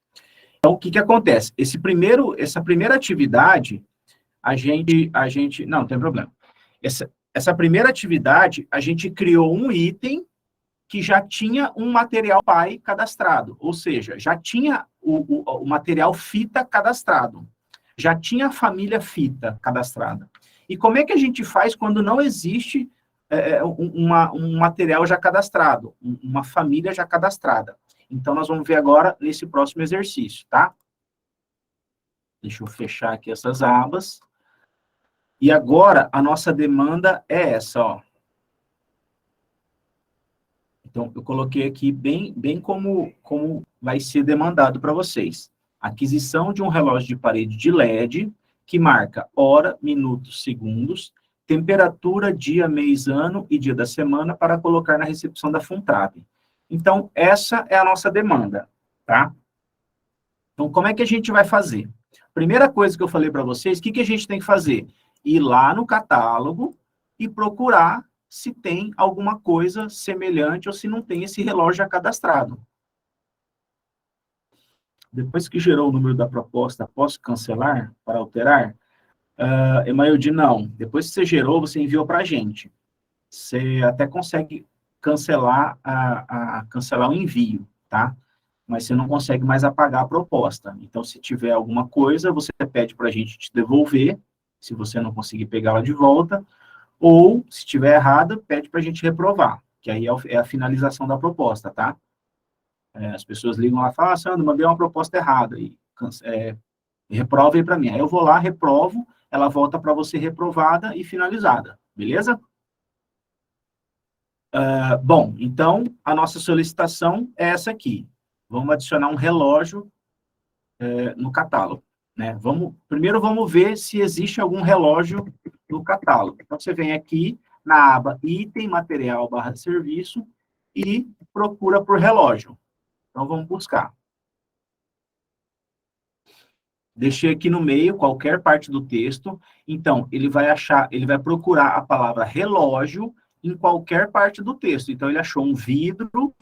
Então, o que acontece? Essa primeira atividade, não tem problema. Essa primeira atividade, a gente criou um item que já tinha um material pai cadastrado, ou seja, já tinha o material fita cadastrado, já tinha a família fita cadastrada. E como é que a gente faz quando não existe um material já cadastrado, uma família já cadastrada? Então, nós vamos ver agora nesse próximo exercício, tá? Deixa eu fechar aqui essas abas. E agora, a nossa demanda é essa, ó. Então, eu coloquei aqui bem como vai ser demandado para vocês. Aquisição de um relógio de parede de LED, que marca hora, minutos, segundos, temperatura, dia, mês, ano e dia da semana para colocar na recepção da Funtrap. Então, essa é a nossa demanda, tá? Então, como é que a gente vai fazer? Primeira coisa que eu falei para vocês, o que a gente tem que fazer? Ir lá no catálogo e procurar se tem alguma coisa semelhante ou se não tem esse relógio já cadastrado. Depois que gerou o número da proposta, posso cancelar para alterar? Emailde, não. Depois que você gerou, você enviou para a gente. Você até consegue cancelar cancelar o envio, tá? Mas você não consegue mais apagar a proposta. Então, se tiver alguma coisa, você pede para a gente te devolver, se você não conseguir pegá-la de volta, ou, se estiver errada, pede para a gente reprovar, que aí é a finalização da proposta, tá? As pessoas ligam lá e falam, Sandro, mandei uma proposta errada, e reprova aí para mim. Aí eu vou lá, reprovo, ela volta para você reprovada e finalizada, beleza? Bom, então, a nossa solicitação é essa aqui. Vamos adicionar um relógio no catálogo, né? Primeiro vamos ver se existe algum relógio no catálogo. Então, você vem aqui na aba item, material, /serviço e procura por relógio. Então, vamos buscar. Deixei aqui no meio qualquer parte do texto. Então, ele vai procurar a palavra relógio em qualquer parte do texto. Então, ele achou um vidro,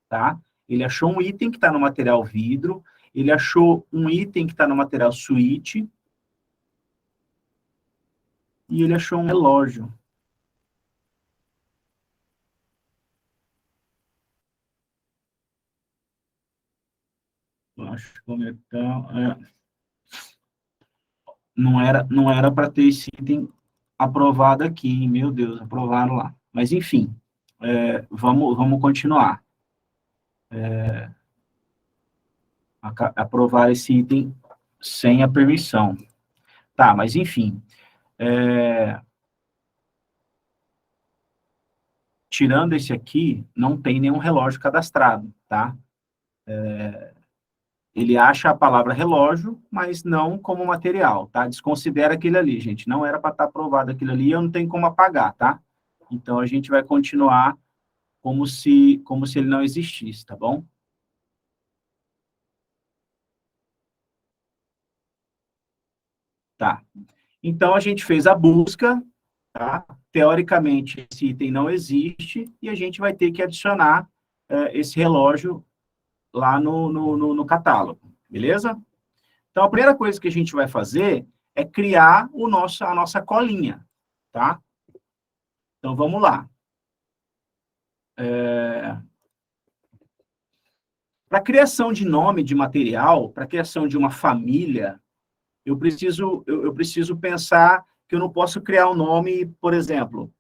tá? Ele achou um item que está no material vidro, ele achou um item que está no material suíte, e ele achou um relógio. Acho que não era para ter esse item aprovado aqui, meu Deus, aprovaram lá. Mas, enfim, vamos continuar. Aprovar esse item sem a permissão. Tá, mas, enfim. Tirando esse aqui, não tem nenhum relógio cadastrado, tá? Ele acha a palavra relógio, mas não como material, tá? Desconsidera aquele ali, gente. Não era para estar aprovado aquilo ali, eu não tenho como apagar, tá? Então, a gente vai continuar como se ele não existisse, tá bom? Tá. Então, a gente fez a busca, tá? Teoricamente, esse item não existe, e a gente vai ter que adicionar esse relógio lá no catálogo, beleza? Então, a primeira coisa que a gente vai fazer é criar a nossa colinha, tá? Então, vamos lá. Para a criação de nome de material, para a criação de uma família, eu preciso pensar que eu não posso criar um nome, por exemplo,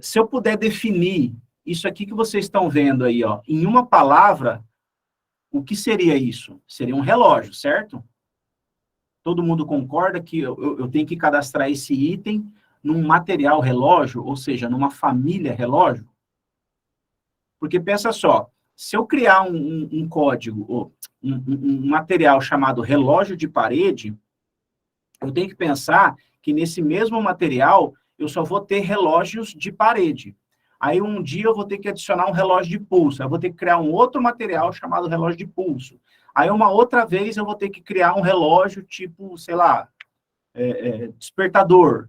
se eu puder definir isso aqui que vocês estão vendo aí, ó, em uma palavra, o que seria isso? Seria um relógio, certo? Todo mundo concorda que eu tenho que cadastrar esse item num material relógio, ou seja, numa família relógio? Porque pensa só, se eu criar um código, ou um material chamado relógio de parede, eu tenho que pensar que nesse mesmo material eu só vou ter relógios de parede. Aí um dia eu vou ter que adicionar um relógio de pulso, eu vou ter que criar um outro material chamado relógio de pulso. Aí uma outra vez eu vou ter que criar um relógio tipo, sei lá, despertador.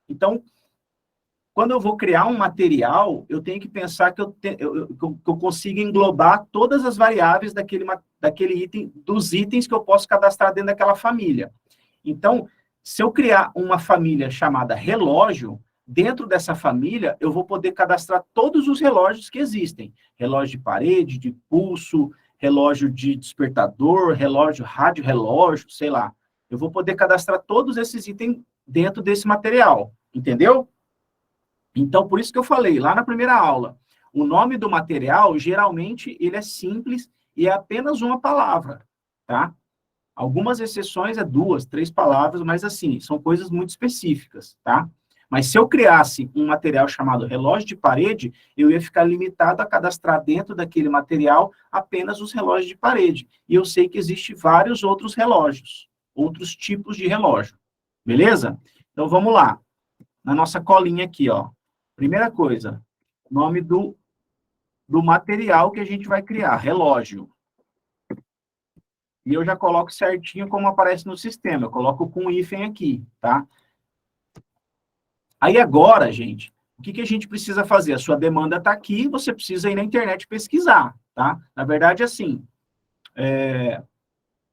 Então, quando eu vou criar um material, eu tenho que pensar que eu consiga englobar todas as variáveis daquele item, dos itens que eu posso cadastrar dentro daquela família. Então, se eu criar uma família chamada relógio, dentro dessa família, eu vou poder cadastrar todos os relógios que existem. Relógio de parede, de pulso, relógio de despertador, relógio, rádio relógio, sei lá. Eu vou poder cadastrar todos esses itens dentro desse material, entendeu? Então, por isso que eu falei lá na primeira aula, o nome do material, geralmente, ele é simples e é apenas uma palavra, tá? Algumas exceções é 2, 3 palavras, mas assim, são coisas muito específicas, tá? Mas se eu criasse um material chamado relógio de parede, eu ia ficar limitado a cadastrar dentro daquele material apenas os relógios de parede. E eu sei que existem vários outros relógios, outros tipos de relógio. Beleza? Então, vamos lá. Na nossa colinha aqui, ó. Primeira coisa, nome do material que a gente vai criar, relógio. E eu já coloco certinho como aparece no sistema. Eu coloco com hífen aqui, tá? Aí agora, gente, o que a gente precisa fazer? A sua demanda está aqui, você precisa ir na internet pesquisar, tá? Na verdade, assim,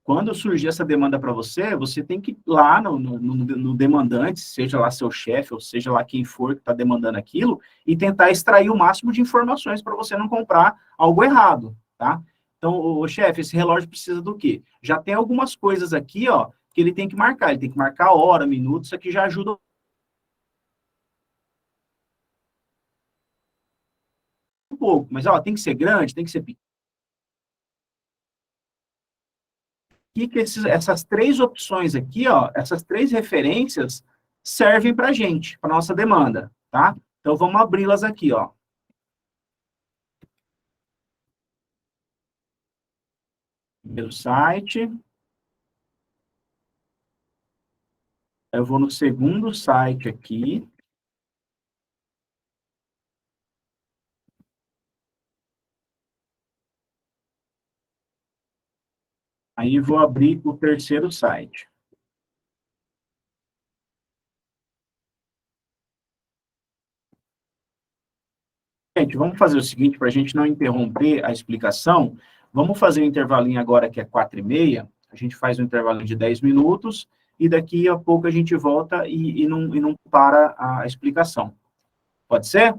quando surgir essa demanda para você, você tem que ir lá no demandante, seja lá seu chefe, ou seja lá quem for que está demandando aquilo, e tentar extrair o máximo de informações para você não comprar algo errado, tá? Então, o chefe, esse relógio precisa do quê? Já tem algumas coisas aqui, ó, que ele tem que marcar. Ele tem que marcar hora, minuto, isso aqui já ajuda um pouco. Mas, ó, tem que ser grande, tem que ser pequeno. Essas três opções aqui, ó, essas três referências servem para a gente, para nossa demanda, tá? Então, vamos abri-las aqui, ó. Primeiro site. Eu vou no segundo site aqui. Aí vou abrir o terceiro site. Gente, vamos fazer o seguinte, para a gente não interromper a explicação, vamos fazer um intervalinho agora que é 4h30, a gente faz um intervalinho de 10 minutos, e daqui a pouco a gente volta e não para a explicação. Pode ser?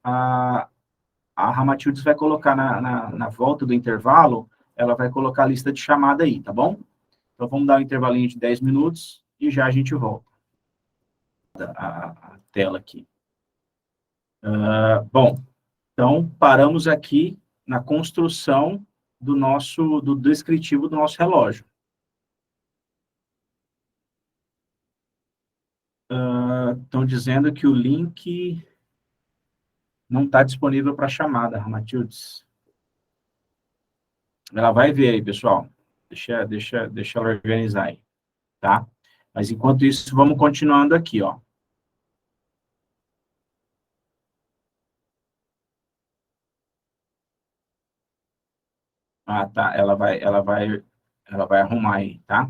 A Ramatildes vai colocar na volta do intervalo, ela vai colocar a lista de chamada aí, tá bom? Então, vamos dar um intervalinho de 10 minutos e já a gente volta. A tela aqui. Bom, então, paramos aqui na construção do descritivo do nosso relógio. Estão dizendo que o link não está disponível para chamada, Matildes. Ela vai ver aí, pessoal. Deixa ela organizar aí, tá? Mas, enquanto isso, vamos continuando aqui, ó. Ah, tá. Ela vai arrumar aí, tá?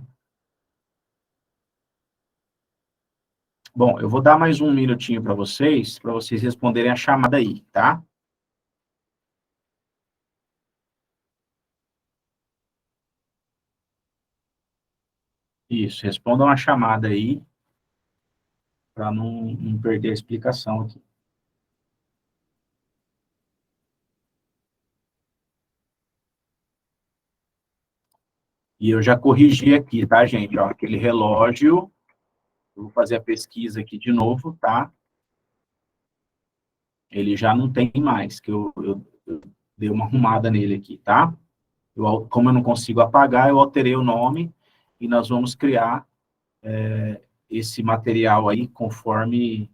Bom, eu vou dar mais um minutinho para vocês responderem a chamada aí, tá? Isso, respondam a chamada aí, para não perder a explicação aqui. E eu já corrigi aqui, tá, gente? Ó, aquele relógio, eu vou fazer a pesquisa aqui de novo, tá? Ele já não tem mais, que eu dei uma arrumada nele aqui, tá? Como eu não consigo apagar, eu alterei o nome e nós vamos criar esse material aí conforme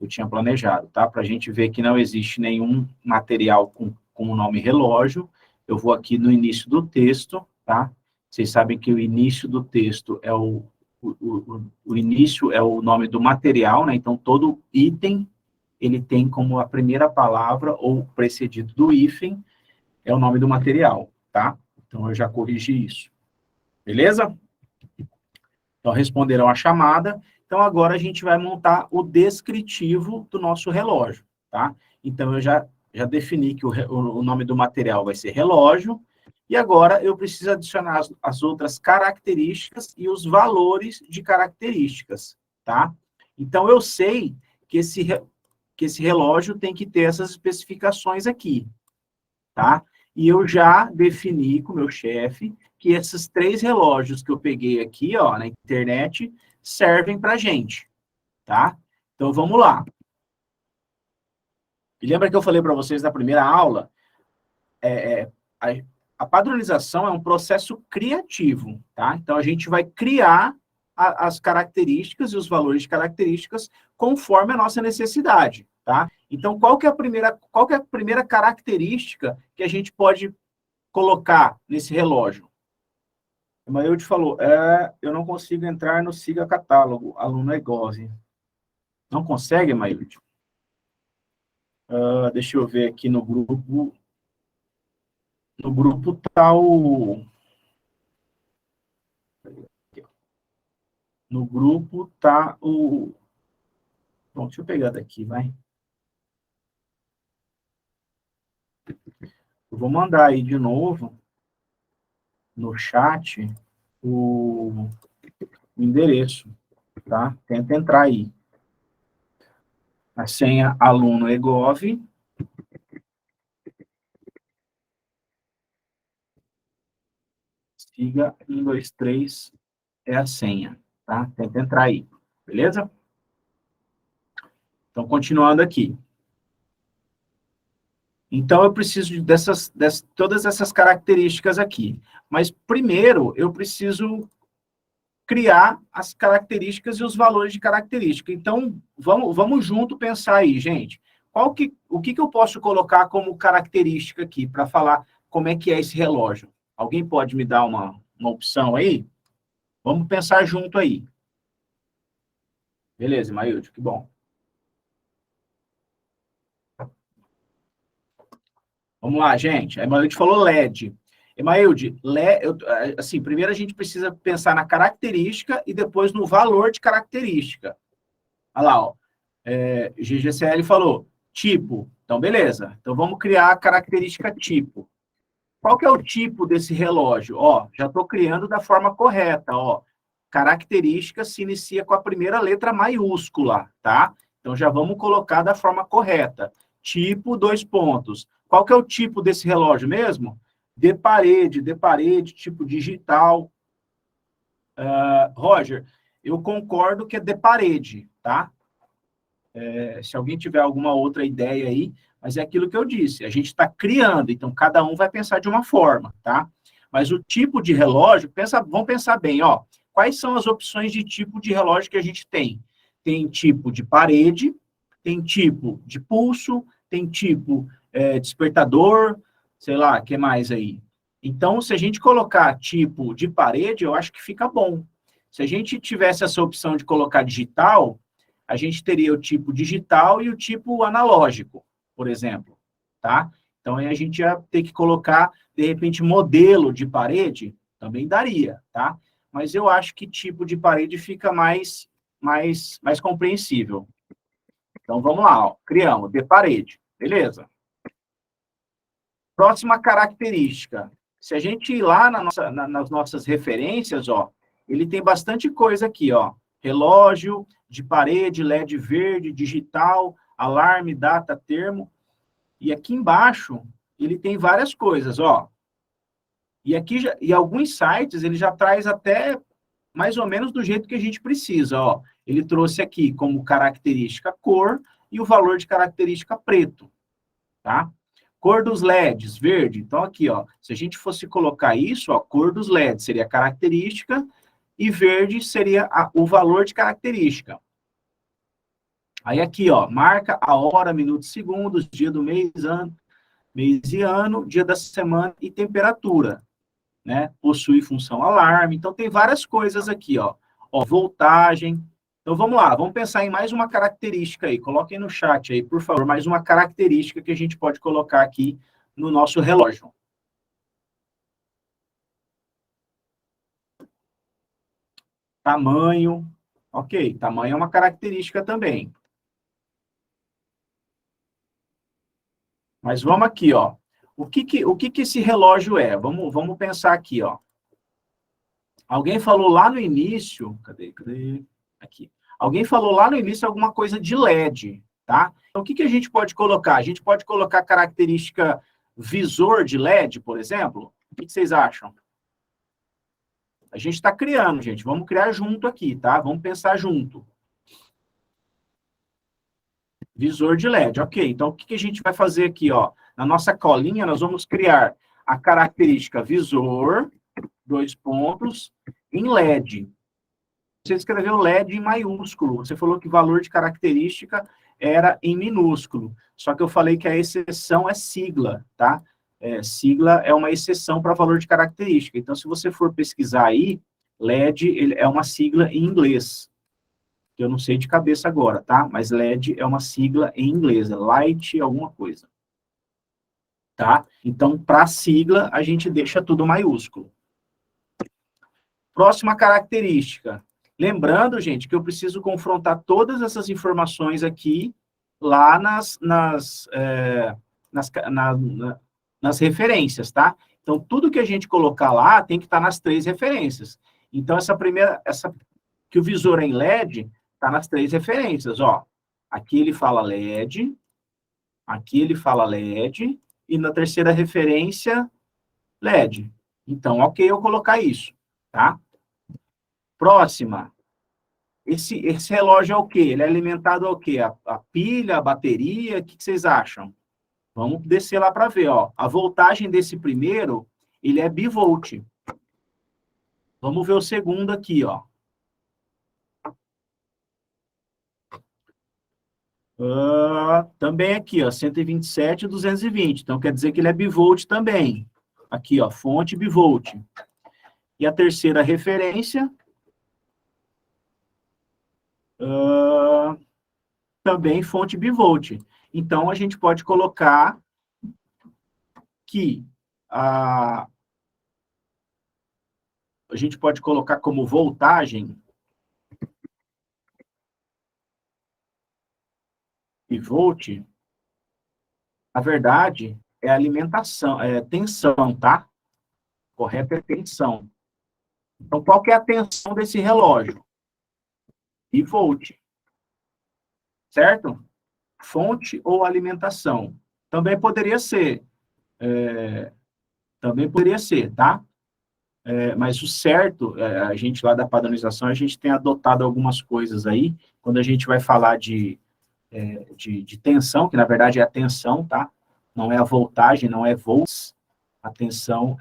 eu tinha planejado, tá? Para a gente ver que não existe nenhum material com o nome relógio. Eu vou aqui no início do texto, tá? Vocês sabem que o início do texto é o início é o nome do material, né? Então, todo item ele tem como a primeira palavra, ou precedido do hífen, é o nome do material, tá? Então, eu já corrigi isso. Beleza? Então, responderam a chamada. Então, agora a gente vai montar o descritivo do nosso relógio, tá? Então, eu já defini que o nome do material vai ser relógio, e agora eu preciso adicionar as outras características e os valores de características, tá? Então, eu sei que esse relógio tem que ter essas especificações aqui, tá? E eu já defini com o meu chefe que esses 3 relógios que eu peguei aqui, ó, na internet, servem para a gente, tá? Então, vamos lá. E lembra que eu falei para vocês na primeira aula, a, a padronização é um processo criativo, tá? Então, a gente vai criar as características e os valores de características conforme a nossa necessidade, tá? Então, qual que é a primeira característica que a gente pode colocar nesse relógio? O Mailde falou, eu não consigo entrar no Siga Catálogo, aluno Egose. Não consegue, Mailde? Deixa eu ver aqui no grupo. No grupo tá o... No grupo tá o... Bom, deixa eu pegar daqui, vai. Eu vou mandar aí de novo, no chat, o endereço, tá? Tenta entrar aí. A senha aluno Egov. Siga 123 é a senha, tá? Tenta entrar aí, beleza? Então, continuando aqui. Então, eu preciso todas essas características aqui. Mas, primeiro, eu preciso criar as características e os valores de característica. Então, vamos junto pensar aí, gente. O que eu posso colocar como característica aqui, para falar como é que é esse relógio? Alguém pode me dar uma opção aí? Vamos pensar junto aí. Beleza, Mailde, que bom. Vamos lá, gente. A Emailde falou LED. Emailde, assim, primeiro a gente precisa pensar na característica e depois no valor de característica. Olha lá, ó. GGCL falou tipo. Então, beleza. Então, vamos criar a característica tipo. Qual que é o tipo desse relógio? Ó, já estou criando da forma correta, ó. Característica se inicia com a primeira letra maiúscula, tá? Então, já vamos colocar da forma correta. Tipo, 2 pontos. Qual que é o tipo desse relógio mesmo? De parede, tipo digital. Roger, eu concordo que é de parede, tá? Se alguém tiver alguma outra ideia aí, mas é aquilo que eu disse, a gente está criando, então cada um vai pensar de uma forma, tá? Mas o tipo de relógio, vamos pensar bem, ó, quais são as opções de tipo de relógio que a gente tem? Tem tipo de parede, tem tipo de pulso, tem tipo despertador, sei lá, o que mais aí? Então, se a gente colocar tipo de parede, eu acho que fica bom. Se a gente tivesse essa opção de colocar digital, a gente teria o tipo digital e o tipo analógico, por exemplo, tá? Então, aí a gente ia ter que colocar, de repente, modelo de parede, também daria, tá? Mas eu acho que tipo de parede fica mais compreensível. Então, vamos lá, ó. Criamos de parede, beleza? Próxima característica. Se a gente ir lá nas nossas referências, ó, ele tem bastante coisa aqui, ó. Relógio, de parede, LED verde, digital, alarme, data, termo. E aqui embaixo, ele tem várias coisas, ó. E alguns sites, ele já traz até mais ou menos do jeito que a gente precisa, ó. Ele trouxe aqui como característica cor e o valor de característica preto, tá? Cor dos LEDs, verde. Então, aqui, ó, se a gente fosse colocar isso, ó, cor dos LEDs seria a característica e verde seria o valor de característica. Aí aqui, ó, marca a hora, minutos, segundos, dia do mês e ano, dia da semana e temperatura, né? Possui função alarme. Então, tem várias coisas aqui, ó. Ó, voltagem, Então, vamos lá, vamos pensar em mais uma característica aí. Coloquem no chat aí, por favor, mais uma característica que a gente pode colocar aqui no nosso relógio. Tamanho. Ok, tamanho é uma característica também. Mas vamos aqui, ó. O que esse relógio é? Vamos pensar aqui, ó. Alguém falou lá no início... Cadê? Aqui. Alguém falou lá no início alguma coisa de LED, tá? Então, o que a gente pode colocar? A gente pode colocar característica visor de LED, por exemplo? O que vocês acham? A gente está criando, gente. Vamos criar junto aqui, tá? Vamos pensar junto. Visor de LED, ok. Então, o que a gente vai fazer aqui, ó? Na nossa colinha, nós vamos criar a característica visor, dois pontos, em LED. Você escreveu LED em maiúsculo. Você falou que o valor de característica era em minúsculo. Só que eu falei que a exceção é sigla, tá? Sigla é uma exceção para valor de característica. Então, se você for pesquisar aí, LED é uma sigla em inglês. Eu não sei de cabeça agora, tá? Mas LED é uma sigla em inglês, é light alguma coisa. Tá? Então, para sigla, a gente deixa tudo maiúsculo. Próxima característica. Lembrando, gente, que eu preciso confrontar todas essas informações aqui lá nas referências, tá? Então, tudo que a gente colocar lá tem que estar nas 3 referências. Então, que o visor é em LED, está nas 3 referências, ó. Aqui ele fala LED, aqui ele fala LED, e na terceira referência, LED. Então, ok eu colocar isso, tá? Próxima. Esse relógio é o quê? Ele é alimentado ao quê? A pilha, a bateria, o que vocês acham? Vamos descer lá para ver, ó. A voltagem desse primeiro, ele é bivolt. Vamos ver o segundo aqui, ó. Também aqui, ó, 127 e 220. Então, quer dizer que ele é bivolt também. Aqui, ó, fonte bivolt. E a terceira referência, também fonte bivolt. Então, a gente pode colocar que a gente pode colocar como voltagem bivolt, na verdade, é alimentação, é tensão, tá? Correto é tensão. Então, qual que é a tensão desse relógio? Bivolt. Certo? Fonte ou alimentação. Também poderia ser. Também poderia ser, tá? Mas o certo, a gente lá da padronização, a gente tem adotado algumas coisas aí, quando a gente vai falar de tensão, que na verdade é a tensão, tá? Não é a voltagem, não é volts, a tensão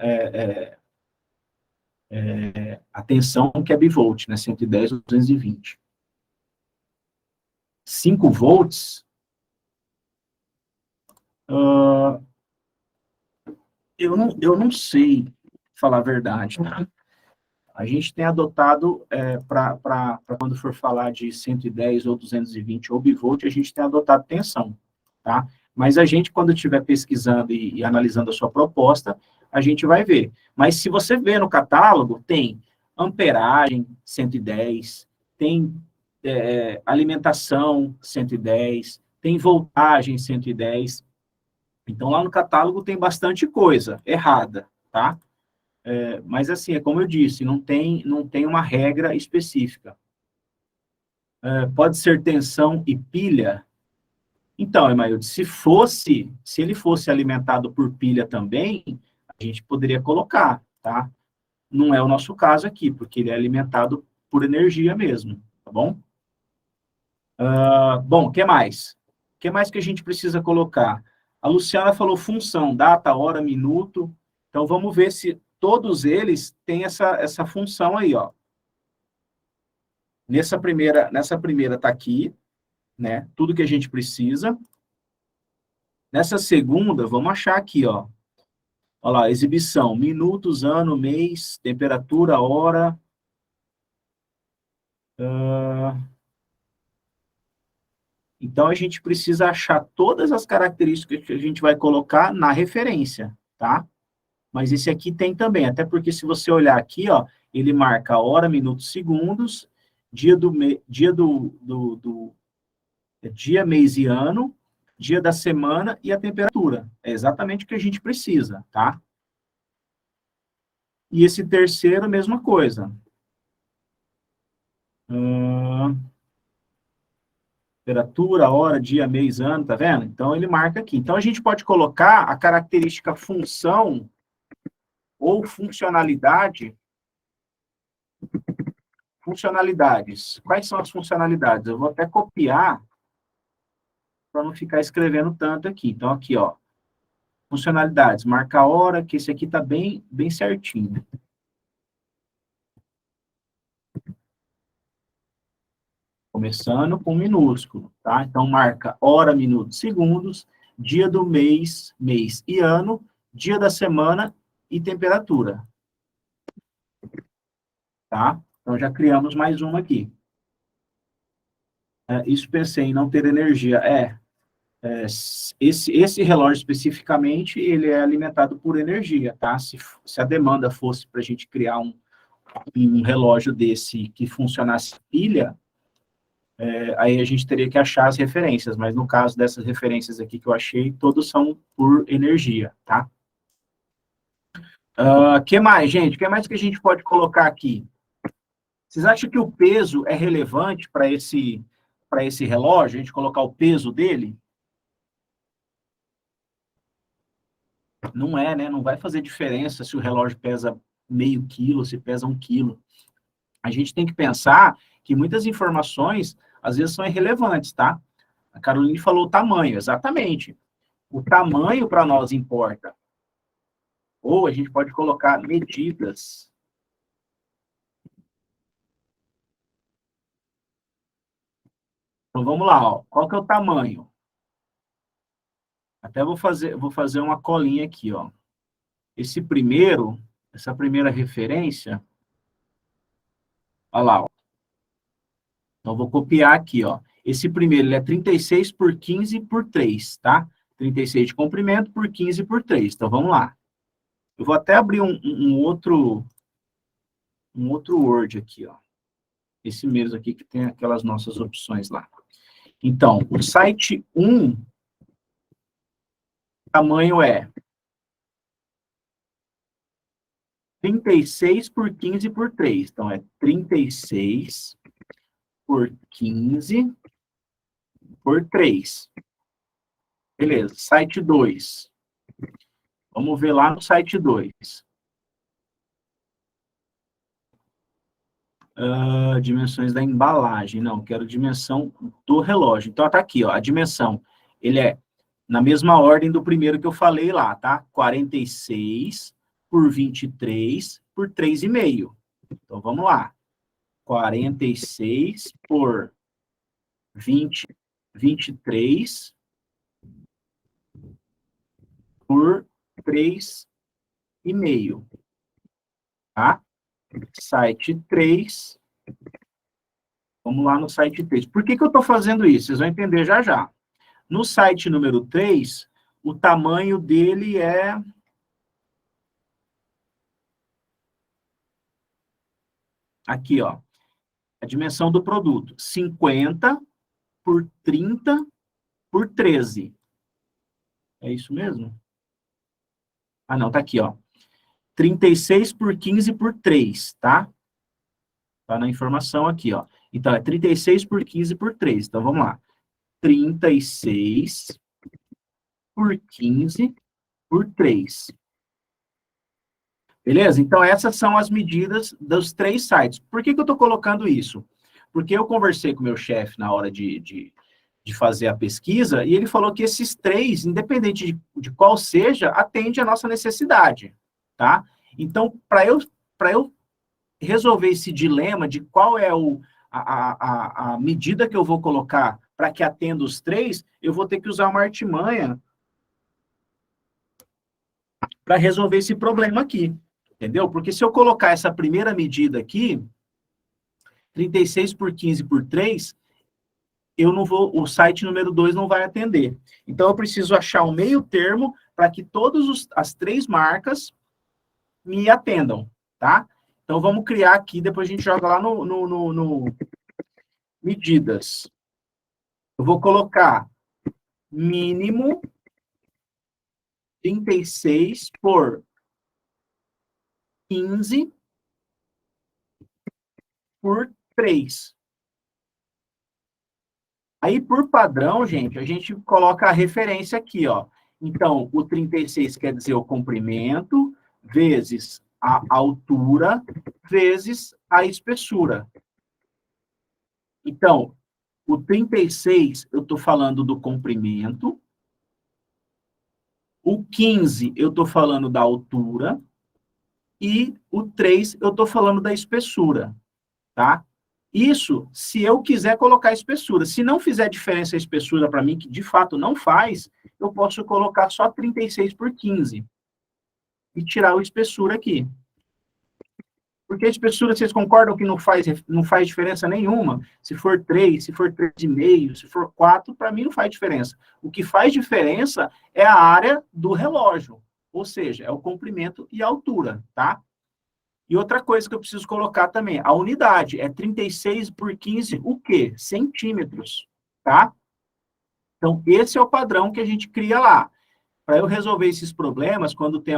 a tensão que é bivolt, né? 110 ou 220. 5 volts, eu não sei falar a verdade, tá? A gente tem adotado, para quando for falar de 110 ou 220 ou bivolt, a gente tem adotado tensão, tá? Mas a gente, quando estiver pesquisando e analisando a sua proposta, a gente vai ver. Mas se você ver no catálogo, tem amperagem 110, tem alimentação 110, tem voltagem 110. Então, lá no catálogo tem bastante coisa errada, tá? Mas, assim, é como eu disse, não tem uma regra específica. Pode ser tensão e pilha? Então, Emailde, se ele fosse alimentado por pilha também, a gente poderia colocar, tá? Não é o nosso caso aqui, porque ele é alimentado por energia mesmo, tá bom? Bom, o que mais? O que mais que a gente precisa colocar? A Luciana falou função, data, hora, minuto. Então, vamos ver se todos eles têm essa função aí, ó. Nessa primeira está aqui, né? Tudo que a gente precisa. Nessa segunda, vamos achar aqui, ó. Olha lá, exibição, minutos, ano, mês, temperatura, hora. Então, a gente precisa achar todas as características que a gente vai colocar na referência, tá? Mas esse aqui tem também, até porque se você olhar aqui, ó, ele marca hora, minutos, segundos, dia, mês e ano, dia da semana e a temperatura. É exatamente o que a gente precisa, tá? E esse terceiro, mesma coisa. Temperatura, hora, dia, mês, ano, tá vendo? Então, ele marca aqui. Então, a gente pode colocar a característica função ou funcionalidade. Funcionalidades. Quais são as funcionalidades? Eu vou até copiar para não ficar escrevendo tanto aqui. Então, aqui, ó. Funcionalidades. Marca a hora, que esse aqui tá bem, bem certinho. Começando com minúsculo, tá? Então, marca hora, minutos, segundos, dia do mês, mês e ano, dia da semana e temperatura. Tá? Então, já criamos mais uma aqui. Isso pensei em não ter energia. Esse relógio especificamente, ele é alimentado por energia, tá? Se a demanda fosse para a gente criar um relógio desse que funcionasse pilha, aí a gente teria que achar as referências, mas no caso dessas referências aqui que eu achei, todos são por energia, tá? Que mais, gente? O que mais que a gente pode colocar aqui? Vocês acham que o peso é relevante para esse relógio? A gente colocar o peso dele? Não é, né? Não vai fazer diferença se o relógio pesa meio quilo, se pesa 1 quilo. A gente tem que pensar que muitas informações, às vezes, são irrelevantes, tá? A Caroline falou o tamanho, exatamente. O tamanho para nós importa. Ou a gente pode colocar medidas. Então, vamos lá, ó. Qual que é o tamanho? Até vou fazer uma colinha aqui, ó. Essa primeira referência, olha lá, ó. Então, vou copiar aqui, ó. Esse primeiro, ele é 36 por 15 por 3, tá? 36 de comprimento por 15 por 3. Então, vamos lá. Eu vou até abrir um outro Word aqui, ó. Esse mesmo aqui que tem aquelas nossas opções lá. Então, o site 1, o tamanho é 36 por 15 por 3. Então, é 36 por 15 por 3. Beleza. Site 2. Vamos ver lá no site 2. Dimensões da embalagem. Não, quero dimensão do relógio. Então, tá aqui, ó. A dimensão. Ele é na mesma ordem do primeiro que eu falei lá, tá? 46 por 23 por 3,5. Então, vamos lá. 46 por 23 por 3,5. Tá? Site 3. Vamos lá no site 3. Por que eu estou fazendo isso? Vocês vão entender já já. No site número 3, o tamanho dele é... Aqui, ó. A dimensão do produto. 50 por 30 por 13. É isso mesmo? Ah, não, tá aqui, ó. 36 por 15 por 3, tá? Tá na informação aqui, ó. Então, é 36 por 15 por 3. Então, vamos lá. 36 por 15 por 3. Beleza? Então, essas são as medidas dos 3 sites. Por que eu estou colocando isso? Porque eu conversei com o meu chefe na hora de fazer a pesquisa, e ele falou que esses 3, independente de qual seja, atende à nossa necessidade, tá? Então, para eu resolver esse dilema de qual é a medida que eu vou colocar para que atenda os 3, eu vou ter que usar uma artimanha para resolver esse problema aqui, entendeu? Porque se eu colocar essa primeira medida aqui, 36 por 15 por 3, eu não vou, o site número 2 não vai atender. Então, eu preciso achar um meio termo para que todas as 3 marcas me atendam, tá? Então, vamos criar aqui, depois a gente joga lá no medidas. Eu vou colocar mínimo 36 por 15 por 3. Aí, por padrão, gente, a gente coloca a referência aqui, ó. Então, o 36 quer dizer o comprimento, vezes a altura, vezes a espessura. Então, o 36, eu estou falando do comprimento. O 15, eu estou falando da altura. E o 3, eu estou falando da espessura, tá? Isso, se eu quiser colocar espessura. Se não fizer diferença a espessura para mim, que de fato não faz, eu posso colocar só 36 por 15 e tirar a espessura aqui. Porque a espessura, vocês concordam que não faz diferença nenhuma? Se for 3, se for 3,5, se for 4, para mim não faz diferença. O que faz diferença é a área do relógio, ou seja, é o comprimento e a altura, tá? E outra coisa que eu preciso colocar também, a unidade é 36 por 15, o quê? Centímetros, tá? Então, esse é o padrão que a gente cria lá. Para eu resolver esses problemas, quando tem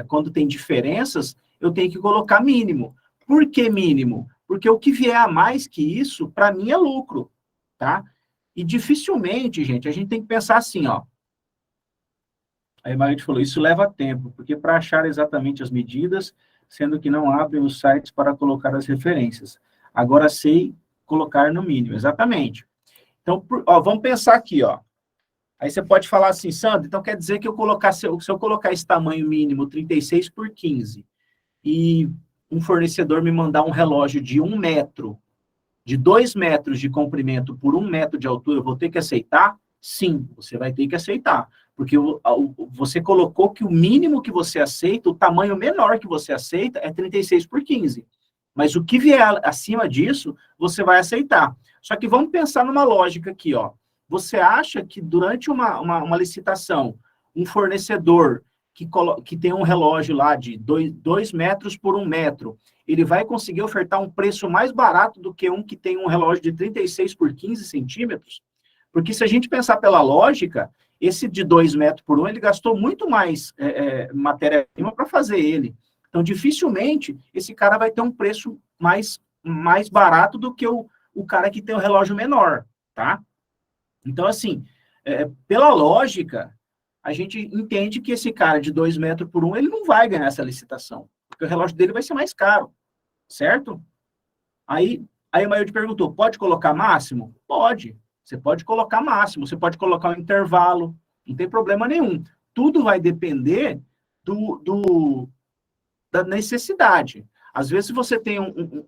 quando tem diferenças, eu tenho que colocar mínimo. Por que mínimo? Porque o que vier a mais que isso, para mim é lucro, tá? E dificilmente, gente, a gente tem que pensar assim, ó. Aí a Margarida falou, isso leva tempo, porque para achar exatamente as medidas, sendo que não abrem os sites para colocar as referências. Agora sei colocar no mínimo, exatamente. Então, ó, vamos pensar aqui, ó. Aí você pode falar assim, Sandro, então quer dizer que se eu colocar esse tamanho mínimo, 36 por 15, e um fornecedor me mandar um relógio de 1 metro, de 2 metros de comprimento por 1 metro de altura, eu vou ter que aceitar? Sim, você vai ter que aceitar. Porque você colocou que o mínimo que você aceita, o tamanho menor que você aceita é 36 por 15. Mas o que vier acima disso, você vai aceitar. Só que vamos pensar numa lógica aqui, ó. Você acha que durante uma licitação, um fornecedor que tem um relógio lá de 2 metros por 1 metro, ele vai conseguir ofertar um preço mais barato do que um que tem um relógio de 36 por 15 centímetros? Porque se a gente pensar pela lógica, esse de 2 metros por 1, ele gastou muito mais matéria-prima para fazer ele. Então, dificilmente, esse cara vai ter um preço mais barato do que o cara que tem o relógio menor, tá? Então, assim, pela lógica, a gente entende que esse cara de 2 metros por 1, ele não vai ganhar essa licitação, porque o relógio dele vai ser mais caro, certo? Aí a Maíra perguntou, pode colocar máximo? Pode. Você pode colocar máximo, você pode colocar um intervalo, não tem problema nenhum. Tudo vai depender da necessidade. Às vezes você tem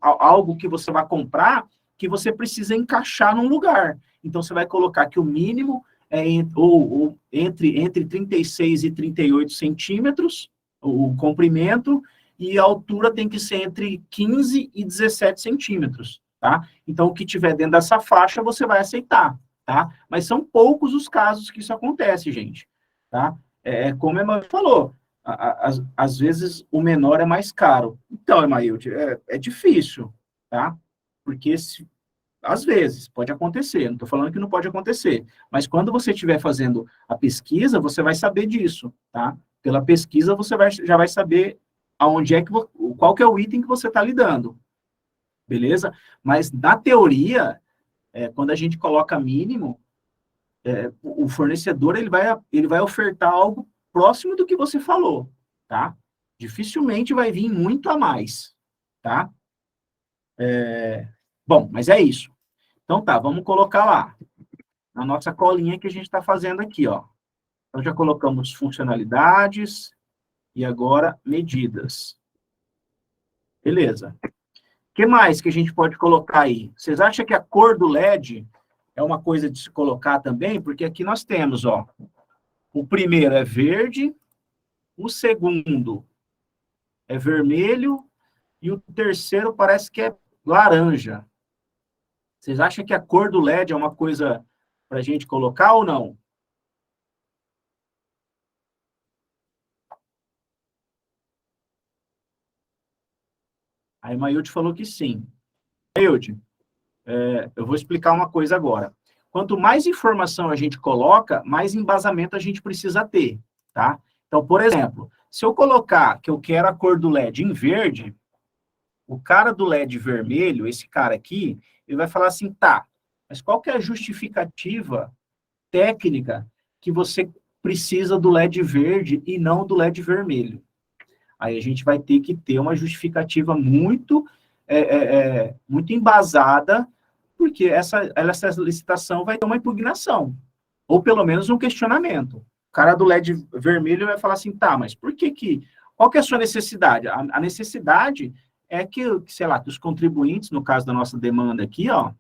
algo que você vai comprar que você precisa encaixar num lugar. Então, você vai colocar que o mínimo é entre 36 e 38 centímetros, o comprimento, e a altura tem que ser entre 15 e 17 centímetros, tá? Então, o que tiver dentro dessa faixa, você vai aceitar, tá? Mas são poucos os casos que isso acontece, gente, tá? Como a Emma falou, às vezes o menor é mais caro. Então, Emailde, é difícil, tá? Porque às vezes pode acontecer, não estou falando que não pode acontecer, mas quando você estiver fazendo a pesquisa, você vai saber disso, tá? Pela pesquisa, você já vai saber aonde qual que é o item que você está lidando, beleza? Mas na teoria, quando a gente coloca mínimo, o fornecedor ele vai ofertar algo próximo do que você falou, tá? Dificilmente vai vir muito a mais, tá? Bom, mas é isso. Então tá, vamos colocar lá, na nossa colinha que a gente está fazendo aqui, ó. Então já colocamos funcionalidades e agora medidas. Beleza. O que mais que a gente pode colocar aí? Vocês acham que a cor do LED é uma coisa de se colocar também? Porque aqui nós temos, ó, o primeiro é verde, o segundo é vermelho e o terceiro parece que é laranja. Vocês acham que a cor do LED é uma coisa para a gente colocar ou não? A Emailde falou que sim. Emailde, eu vou explicar uma coisa agora. Quanto mais informação a gente coloca, mais embasamento a gente precisa ter, tá? Então, por exemplo, se eu colocar que eu quero a cor do LED em verde, o cara do LED vermelho, esse cara aqui, ele vai falar assim, tá, mas qual que é a justificativa técnica que você precisa do LED verde e não do LED vermelho? Aí a gente vai ter que ter uma justificativa muito embasada, porque essa licitação vai ter uma impugnação, ou pelo menos um questionamento. O cara do LED vermelho vai falar assim, tá, mas por que qual que é a sua necessidade? A necessidade é que, sei lá, que os contribuintes, no caso da nossa demanda aqui, ó,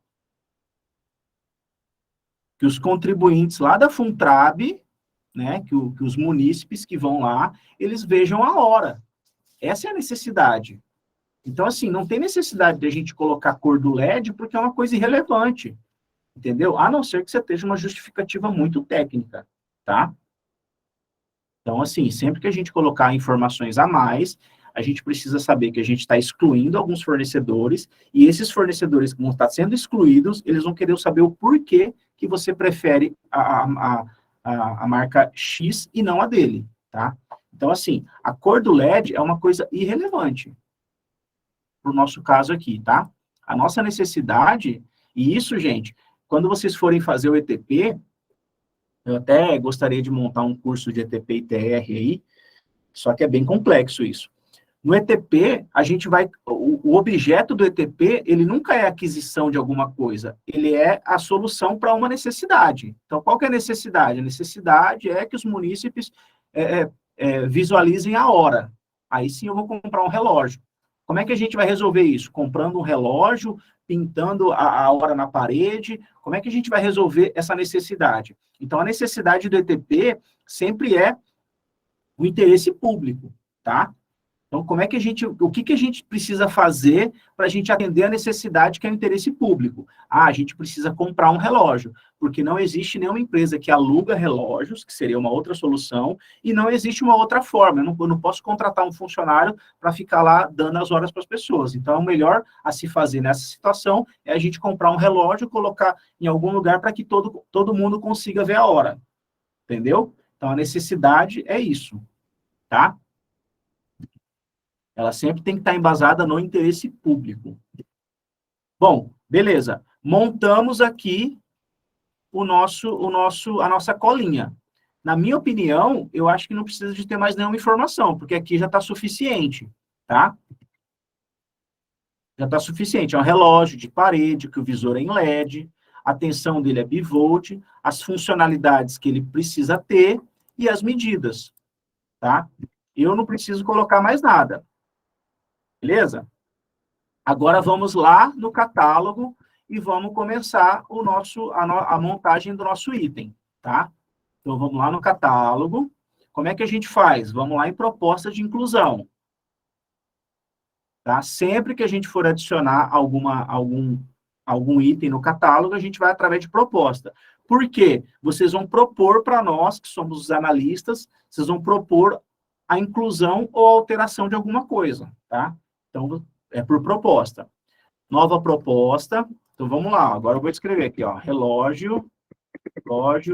que os contribuintes lá da Funtrab, né, que os munícipes que vão lá, eles vejam a hora. Essa é a necessidade. Então, assim, não tem necessidade de a gente colocar a cor do LED porque é uma coisa irrelevante, entendeu? A não ser que você esteja uma justificativa muito técnica, tá? Então, assim, sempre que a gente colocar informações a mais, a gente precisa saber que a gente está excluindo alguns fornecedores, e esses fornecedores que vão estar sendo excluídos, eles vão querer saber o porquê que você prefere a marca X e não a dele, tá? Então, assim, a cor do LED é uma coisa irrelevante para o nosso caso aqui, tá? A nossa necessidade, e isso, gente, quando vocês forem fazer o ETP, eu até gostaria de montar um curso de ETP e TR aí, só que é bem complexo isso. No ETP, a gente vai... O objeto do ETP, ele nunca é a aquisição de alguma coisa, ele é a solução para uma necessidade. Então, qual que é a necessidade? A necessidade é que os munícipes visualizem a hora. Aí sim eu vou comprar um relógio. Como é que a gente vai resolver isso? Comprando um relógio, pintando a hora na parede? Como é que a gente vai resolver essa necessidade? Então, a necessidade do ETP sempre é o interesse público, tá? Então, o que a gente precisa fazer para a gente atender a necessidade que é o interesse público? Ah, a gente precisa comprar um relógio, porque não existe nenhuma empresa que aluga relógios, que seria uma outra solução, e não existe uma outra forma. Eu não posso contratar um funcionário para ficar lá dando as horas para as pessoas. Então, o melhor a se fazer nessa situação é a gente comprar um relógio, colocar em algum lugar para que todo mundo consiga ver a hora. Entendeu? Então, a necessidade é isso, tá? Ela sempre tem que estar embasada no interesse público. Bom, beleza. Montamos aqui a nossa colinha. Na minha opinião, eu acho que não precisa de ter mais nenhuma informação, porque aqui já está suficiente, tá? Já está suficiente. É um relógio de parede, que o visor é em LED, a tensão dele é bivolt, as funcionalidades que ele precisa ter e as medidas, tá? Eu não preciso colocar mais nada. Beleza? Agora vamos lá no catálogo e vamos começar a montagem do nosso item, tá? Então vamos lá no catálogo. Como é que a gente faz? Vamos lá em proposta de inclusão. Tá? Sempre que a gente for adicionar algum item no catálogo, a gente vai através de proposta. Por quê? Vocês vão propor para nós, que somos os analistas, vocês vão propor a inclusão ou alteração de alguma coisa, tá? Então, é por proposta. Nova proposta. Então, vamos lá. Agora eu vou escrever aqui, ó. Relógio,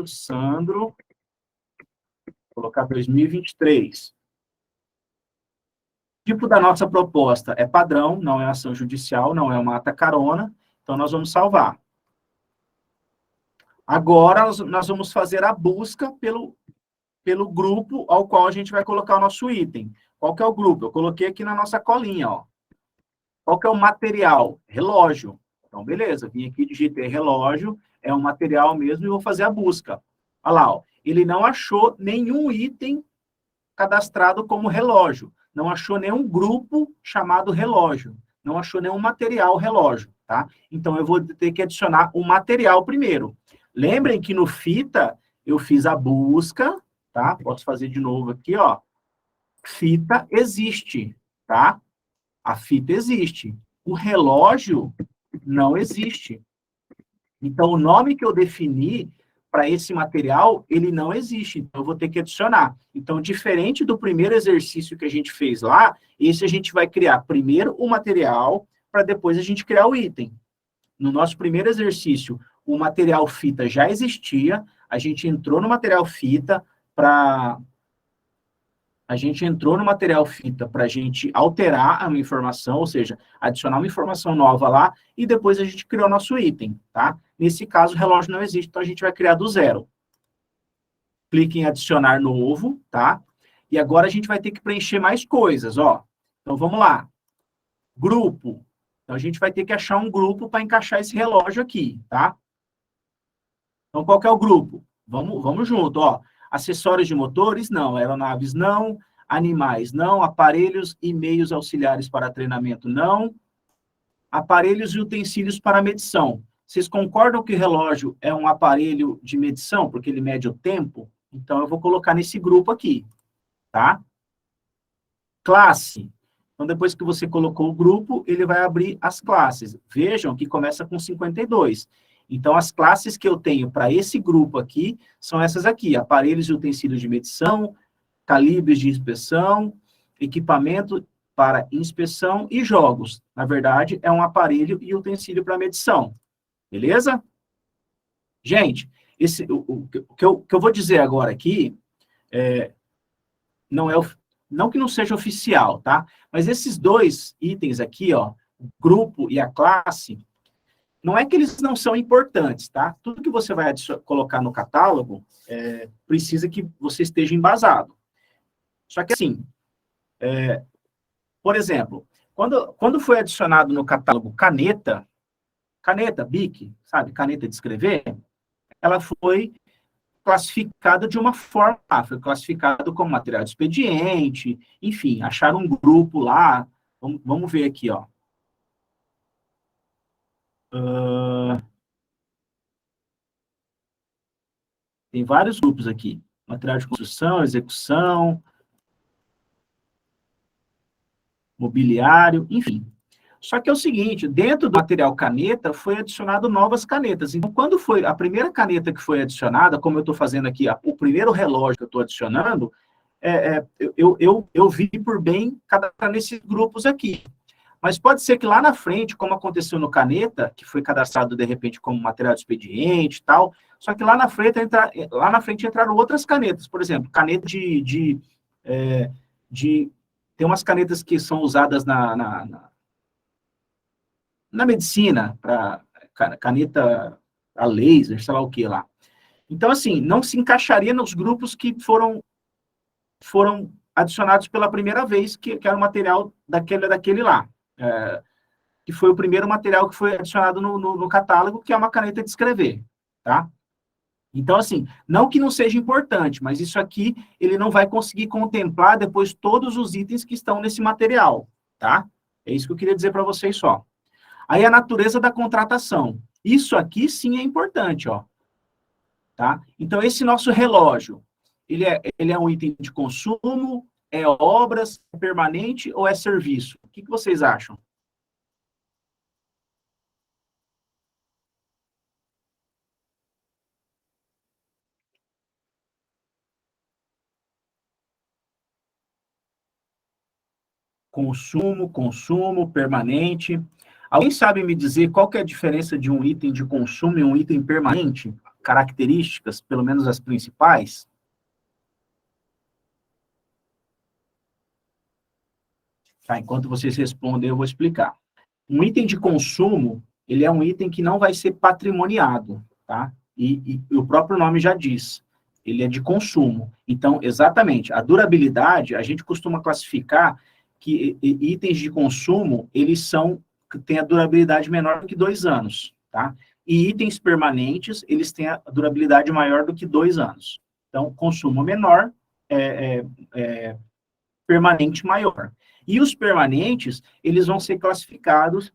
Sandro, vou colocar 2023. O tipo da nossa proposta é padrão, não é ação judicial, não é uma ata carona, então nós vamos salvar. Agora, nós vamos fazer a busca pelo grupo ao qual a gente vai colocar o nosso item. Qual que é o grupo? Eu coloquei aqui na nossa colinha, ó. Qual que é o material? Relógio. Então, beleza, vim aqui, digitei relógio, é um material mesmo e vou fazer a busca. Olha lá, ó, ele não achou nenhum item cadastrado como relógio, não achou nenhum grupo chamado relógio, não achou nenhum material relógio, tá? Então, eu vou ter que adicionar o material primeiro. Lembrem que no fita, eu fiz a busca, tá? Posso fazer de novo aqui, ó. Fita existe, tá? A fita existe. O relógio não existe. Então, o nome que eu defini para esse material, ele não existe, então eu vou ter que adicionar. Então, diferente do primeiro exercício que a gente fez lá, esse a gente vai criar primeiro o material, para depois a gente criar o item. No nosso primeiro exercício, o material fita já existia, a gente entrou no material fita para a gente alterar uma informação, ou seja, adicionar uma informação nova lá, e depois a gente criou o nosso item, tá? Nesse caso, o relógio não existe, então a gente vai criar do zero. Clique em adicionar novo, tá? E agora a gente vai ter que preencher mais coisas, ó. Então, vamos lá. Grupo. Então, a gente vai ter que achar um grupo para encaixar esse relógio aqui, tá? Então, qual que é o grupo? Vamos junto, ó. Acessórios de motores, não. Aeronaves, não. Animais, não. Aparelhos e meios auxiliares para treinamento, não. Aparelhos e utensílios para medição. Vocês concordam que o relógio é um aparelho de medição, porque ele mede o tempo? Então, eu vou colocar nesse grupo aqui, tá? Classe. Então, depois que você colocou o grupo, ele vai abrir as classes. Vejam que começa com 52. Então, as classes que eu tenho para esse grupo aqui são essas aqui: aparelhos e utensílios de medição, calibres de inspeção, equipamento para inspeção e jogos. Na verdade, é um aparelho e utensílio para medição. Beleza? Gente, o que eu vou dizer agora aqui não é não que não seja oficial, tá? Mas esses dois itens aqui, ó, o grupo e a classe, não é que eles não são importantes, tá? Tudo que você vai colocar no catálogo precisa que você esteja embasado. Só que assim, por exemplo, quando foi adicionado no catálogo caneta, Bic, sabe, caneta de escrever, ela foi classificada de uma forma, foi classificado como material de expediente, enfim, acharam um grupo lá, vamos ver aqui, ó. Tem vários grupos aqui, material de construção, execução, mobiliário, enfim. Só que é o seguinte, dentro do material caneta, foi adicionado novas canetas. Então, quando foi a primeira caneta que foi adicionada, como eu estou fazendo aqui, o primeiro relógio que eu estou adicionando, eu vi por bem cadastrar nesses grupos aqui. Mas pode ser que lá na frente, como aconteceu no caneta, que foi cadastrado, de repente, como material de expediente e tal, só que lá na frente entraram outras canetas, por exemplo, caneta tem umas canetas que são usadas na medicina, para caneta a laser, sei lá o que lá. Então, assim, não se encaixaria nos grupos que foram adicionados pela primeira vez, que era o material daquele lá. Que foi o primeiro material que foi adicionado no catálogo, que é uma caneta de escrever, tá? Então, assim, não que não seja importante, mas isso aqui, ele não vai conseguir contemplar depois todos os itens que estão nesse material, tá? É isso que eu queria dizer para vocês só. Aí, a natureza da contratação. Isso aqui, sim, é importante, ó. Tá? Então, esse nosso relógio, ele é um item de consumo, é obras, é permanente ou é serviço? O que vocês acham? Consumo, permanente. Alguém sabe me dizer qual que é a diferença de um item de consumo e um item permanente? Características, pelo menos as principais? Tá, enquanto vocês respondem, eu vou explicar. Um item de consumo, ele é um item que não vai ser patrimoniado, tá? E o próprio nome já diz, ele é de consumo. Então, exatamente, a durabilidade, a gente costuma classificar que itens de consumo, eles têm a durabilidade menor do que 2 anos, tá? E itens permanentes, eles têm a durabilidade maior do que 2 anos. Então, consumo menor, permanente maior. E os permanentes, eles vão ser classificados...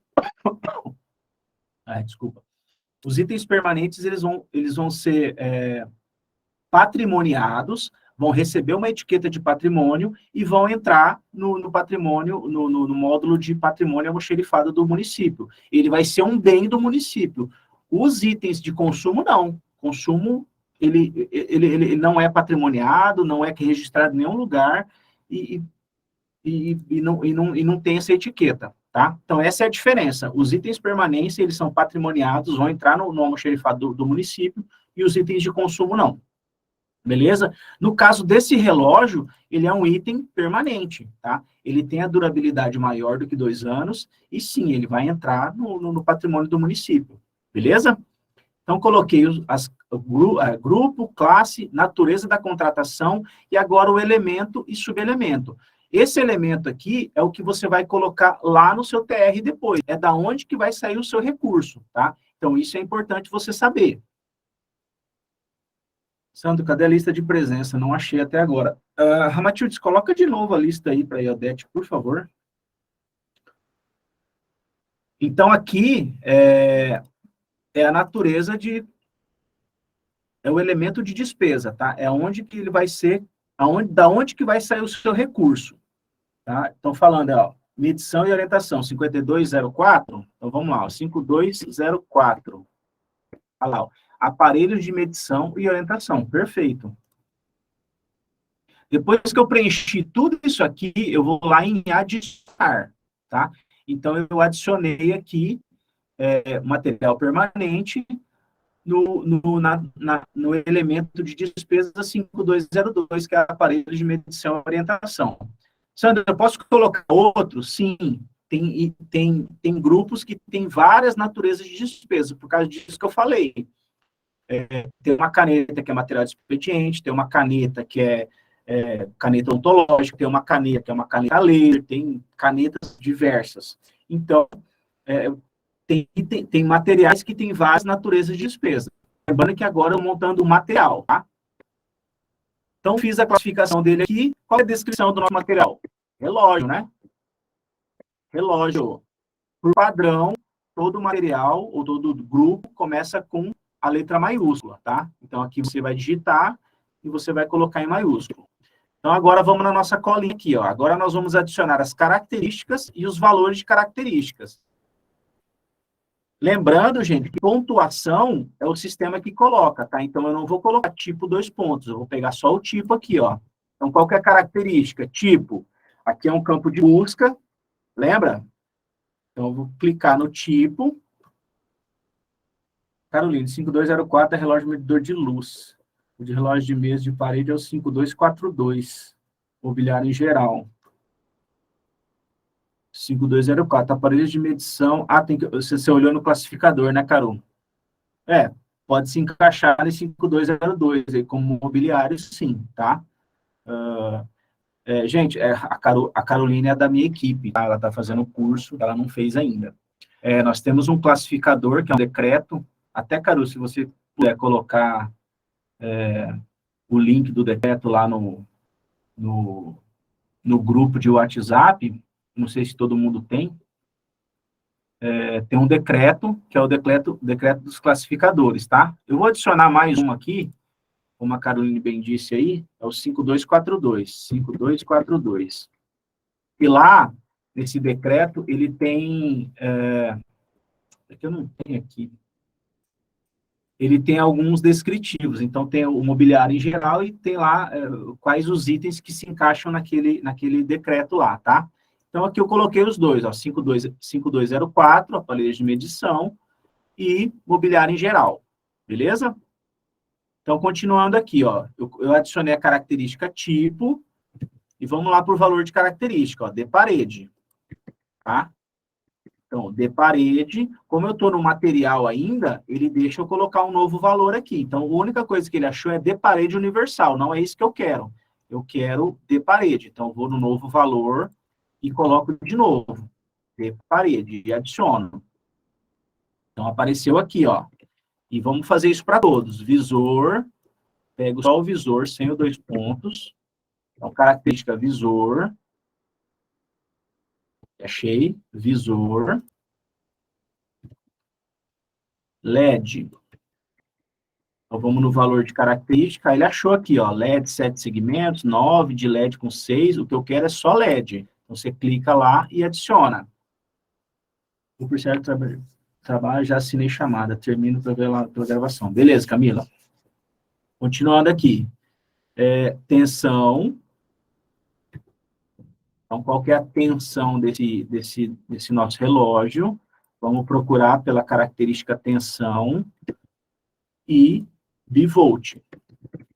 desculpa. Os itens permanentes, eles vão ser patrimoniados, vão receber uma etiqueta de patrimônio e vão entrar no patrimônio, no módulo de patrimônio almoxerifado do município. Ele vai ser um bem do município. Os itens de consumo, não. Consumo, ele não é patrimoniado, não é registrado em nenhum lugar, e não tem essa etiqueta, tá? Então, essa é a diferença. Os itens permanentes, eles são patrimoniados, vão entrar no almoxarifado do município, e os itens de consumo, não. Beleza? No caso desse relógio, ele é um item permanente, tá? Ele tem a durabilidade maior do que 2 anos, e sim, ele vai entrar no patrimônio do município. Beleza? Então, coloquei grupo, classe, natureza da contratação, e agora o elemento e subelemento. Esse elemento aqui é o que você vai colocar lá no seu TR depois. É da onde que vai sair o seu recurso, tá? Então, isso é importante você saber. Sandro, cadê a lista de presença? Não achei até agora. Ramatildes, coloca de novo a lista aí para a Iodete, por favor. Então, aqui é a natureza de... É o elemento de despesa, tá? É onde que ele vai ser... Da onde que vai sair o seu recurso, tá? Então, falando, ó, medição e orientação, 5204. Então, vamos lá, ó, 5204. Olha lá, ó, aparelhos de medição e orientação. Perfeito. Depois que eu preenchi tudo isso aqui, eu vou lá em adicionar, tá? Então, eu adicionei aqui material permanente no elemento de despesa 5202, que é aparelho de medição e orientação. Sandra, eu posso colocar outro? Sim. Tem grupos que têm várias naturezas de despesa, por causa disso que eu falei. Tem uma caneta que é material de expediente, tem uma caneta que é caneta ontológica, tem uma caneta que é uma caneta laser, tem canetas diversas. Então, tem materiais que têm várias naturezas de despesa. Lembrando que agora eu montando o material, tá? Então, fiz a classificação dele aqui. Qual é a descrição do nosso material? Relógio, né? Relógio. Por padrão, todo material, ou todo grupo, começa com a letra maiúscula, tá? Então, aqui você vai digitar e você vai colocar em maiúsculo. Então, agora vamos na nossa colinha aqui, ó. Agora nós vamos adicionar as características e os valores de características. Lembrando, gente, que pontuação é o sistema que coloca, tá? Então, eu não vou colocar tipo 2 pontos, eu vou pegar só o tipo aqui, ó. Então, qual que é a característica? Tipo, aqui é um campo de busca, lembra? Então, eu vou clicar no tipo. Carolina, 5204 é relógio medidor de luz. O de relógio de mesa de parede é o 5242, mobiliário em geral. 5204, aparelhos de medição. Você olhou no classificador, né, Carol? Pode se encaixar nesse 5202, aí, como mobiliário, sim, tá? Gente, a Carolina é da minha equipe, tá? Ela está fazendo o curso, ela não fez ainda. Nós temos um classificador, que é um decreto. Até, Carol, se você puder colocar o link do decreto lá no grupo de WhatsApp, não sei se todo mundo tem, tem um decreto, que é o decreto dos classificadores, tá? Eu vou adicionar mais um aqui, como a Caroline bem disse aí, é o 5242, 5242. E lá, nesse decreto, ele tem, que eu não tenho aqui, ele tem alguns descritivos, então tem o mobiliário em geral e tem lá quais os itens que se encaixam naquele decreto lá, tá? Então, aqui eu coloquei os dois, ó, 5204, aparelhos de medição, e mobiliário em geral, beleza? Então, continuando aqui, ó, eu adicionei a característica tipo, e vamos lá para o valor de característica, ó, de parede, tá? Então, de parede, como eu estou no material ainda, ele deixa eu colocar um novo valor aqui. Então, a única coisa que ele achou é de parede universal, não é isso que eu quero. Eu quero de parede. Então, eu vou no novo valor e coloco de novo, de parede, e adiciono. Então, apareceu aqui, ó. E vamos fazer isso para todos. Visor, pego só o visor, sem os 2 pontos. Então, característica visor. Achei, visor. LED. Então, vamos no valor de característica. Ele achou aqui, ó, LED 7 segmentos, 9 de LED com 6. O que eu quero é só LED. Então, você clica lá e adiciona. 1% de trabalho. Trabalho, já assinei chamada, termino pela gravação. Beleza, Camila. Continuando aqui. Tensão. Então, qual que é a tensão desse nosso relógio? Vamos procurar pela característica tensão e bivolt.